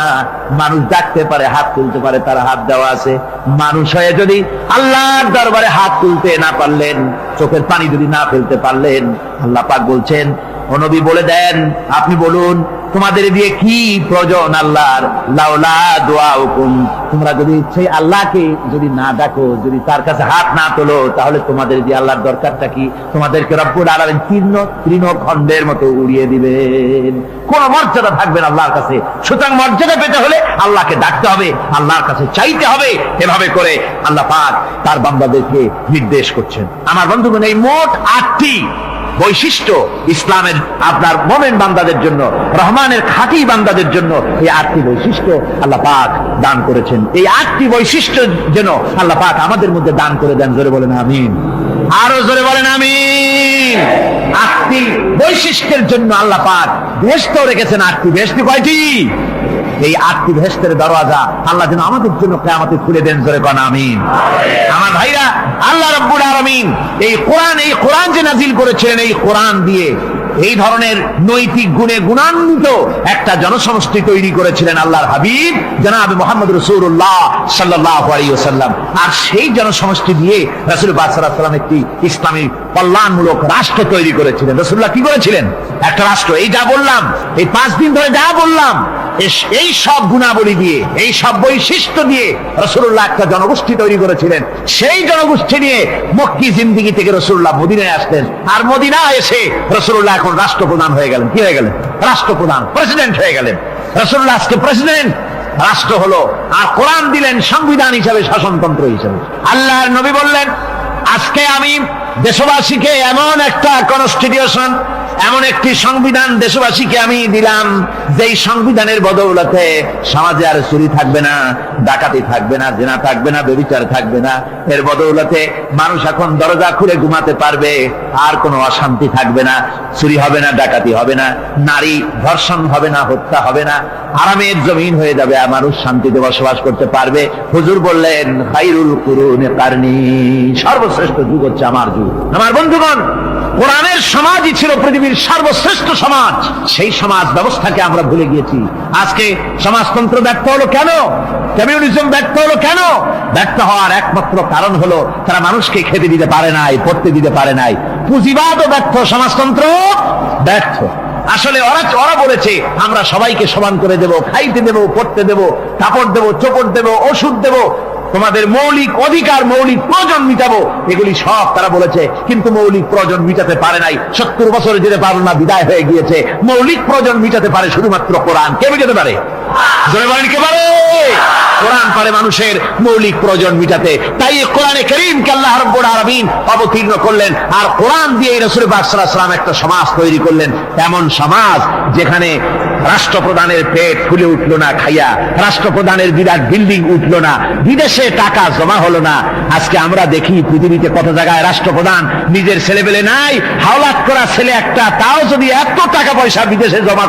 মানুষ ডাকতে পারে, হাত তুলতে পারে, তার হাত দেওয়া আছে। মানুষ হয়ে যদি আল্লাহর দরবারে হাত তুলতে না পারলেন, চোখের পানি যদি না ফেলতে পারলেন, আল্লাহ পাক বলছেন, ও নবী বলে দেন, আপনি বলুন তোমাদের দিয়ে কি প্রয়োজন আল্লাহর? লাউলা দুআউকুম, তোমরা যদি সেই আল্লাহকে যদি না ডাকো, যদি তার কাছে হাত না তোলো, তাহলে তোমাদের দিয়ে আল্লাহর দরকারটা কি? তোমাদেরকে রব্বুল আলামিন তৃণখণ্ডের মতো উড়িয়ে দিবেন, কোন মর্যাদা থাকবে না আল্লাহর কাছে। সুতরাং মর্যাদা পেতে হলে আল্লাহকে ডাকতে হবে, আল্লাহর কাছে চাইতে হবে। এভাবে করে আল্লাহ পাক তার বান্দাদেরকে নির্দেশ করছেন। আমার বন্ধুগণ, এই মোট 8টি বৈশিষ্ট্য ইসলামের আপনার মুমিন বান্দাদের জন্য, রহমানের খাঁটি বান্দাদের জন্য এই 8টি বৈশিষ্ট্য আল্লাহ পাক দান করেছেন। এই 8টি বৈশিষ্ট্য যেন আল্লাহ পাক আমাদের মধ্যে দান করে দেন। জোরে বলেন আমিন, আরো জোরে বলেন আমিন। 8টি বৈশিষ্ট্যের জন্য আল্লাহ পাক বেহেশত রেখেছেন। 8টি বেহেশত কয়টি? এই 8টি বেহেশতের দরওয়াজা আল্লাহ যেন আমাদের জন্য কিয়ামতে খুলে দেন। জোরে কোন আমিন। আমার ভাইরা, আল্লাহ রাব্বুল আলামিন এই কোরআন যে নাজিল করেছেন, এই কোরআন দিয়ে এই ধরনের নৈতিক গুণে গুণান্বিত একটা জনসমষ্টি তৈরি করেছিলেন আল্লাহর হাবিব জনাব মুহাম্মদ রাসূলুল্লাহ সাল্লাল্লাহু আলাইহি ওয়াসাল্লাম। আর সেই জনসমষ্টি দিয়ে রাসূল পাক সাল্লাল্লাহু আলাইহি ওয়াসাল্লাম একটি ইসলামী কল্যাণমূলক রাষ্ট্র তৈরি করেছিলেন। রাসূলুল্লাহ কি করেছিলেন? একটা রাষ্ট্র। এই যা বললাম, এই 5 দিন ধরে যা বললাম, এই সব গুণাবলী দিয়ে, এই সব বৈশিষ্ট্য দিয়ে রাসূলুল্লাহ একটা জনগোষ্ঠী তৈরি করেছিলেন। সেই জনগোষ্ঠী নিয়ে মক্কি জিন্দেগি থেকে রাসূলুল্লাহ মদিনায় আসতেন। আর মদিনায় এসে রাসূলুল্লাহ এখন রাষ্ট্রপ্রধান হয়ে গেলেন। কি হয়ে গেলেন? রাষ্ট্রপ্রধান, প্রেসিডেন্ট হয়ে গেলেন। রাসূলুল্লাহ আজকে প্রেসিডেন্ট, রাষ্ট্র হলো। আর কোরআন দিলেন সংবিধান হিসাবে, শাসনতন্ত্র হিসাবে। আল্লাহর নবী বললেন, আজকে আমি দেশবাসীকে এমন একটা কনস্টিটিউশন, এমন একটি সংবিধান দেশবাসীকে আমি দিলাম, যেই সংবিধানের বদৌলতে সমাজে আর চুরি থাকবে না, ডাকাতি থাকবে না, জেনা থাকবে না, ব্যভিচার থাকবে না। এর বদৌলতে মানুষ এখন দরজা খুলে ঘুমাতে পারবে, আর কোনো অশান্তি থাকবে না, চুরি হবে না, ডাকাতি হবে না, নারী ধর্ষণ হবে না, হত্যা হবে না, আরামের জমিন হয়ে যাবে, আর মানুষ শান্তিতে বসবাস করতে পারবে। হুজুর বললেন, খায়রুল কুরুনি কারনি, সর্বশ্রেষ্ঠ যুগ হচ্ছে আমার যুগ। আমার বন্ধুগণ, কোরআনের সমাজই ছিল পৃথিবীর সর্বশ্রেষ্ঠ সমাজ। সেই সমাজ ব্যবস্থাকে আমরা ভুলে গিয়েছি। আজকে সমাজতন্ত্র ব্যর্থ হলো কেন? কমিউনিজম ব্যর্থ হলো কেন? ব্যর্থ হওয়ার একমাত্র কারণ হলো তারা মানুষকে খেতে দিতে পারে নাই, পড়তে দিতে পারে নাই। পুঁজিবাদও ব্যর্থ, সমাজতন্ত্র ব্যর্থ। আসলে ওরা বলেছে আমরা সবাইকে সমান করে দেব, খাইতে দেব, পড়তে দেব, কাপড় দেব, চোপড় দেব, ওষুধ দেব, তোমাদের মৌলিক অধিকার, মৌলিক প্রয়োজন মিটাবো, এগুলি সব তারা বলেছে। কিন্তু মৌলিক প্রয়োজন মিটাতে পারে নাই। 70 বছর যেতে পারল না, বিদায় হয়ে গিয়েছে। মৌলিক প্রয়োজন মিটাতে পারে শুধুমাত্র কোরআন। কে মিটাতে পারে? জোরে বলেন, কে পারে? কোরআন পারে মানুষের মৌলিক প্রয়োজন মিটাতে। তাই কোরআনে কারীমকে আল্লাহ রাব্বুল আলামিন অবতীর্ণ করলেন। আর কোরআন দিয়ে রাসূল পাক সাল্লাল্লাহু আলাইহি ওয়াসাল্লাম একটা সমাজ তৈরি করলেন, এমন সমাজ যেখানে রাষ্ট্রপ্রধানের পেট ফুলে উঠলো না খাইয়া, রাষ্ট্রপ্রধানের বিরাট বিল্ডিং উঠলো না, বিদেশে টাকা জমা হলো না। আজকে আমরা দেখি পৃথিবীতে কত জায়গায় রাষ্ট্রপ্রধান নিজের ছেলেবেলে নাই, হাওলাত করা ছেলে একটা, তাও যদি এত টাকা পয়সা বিদেশে জমা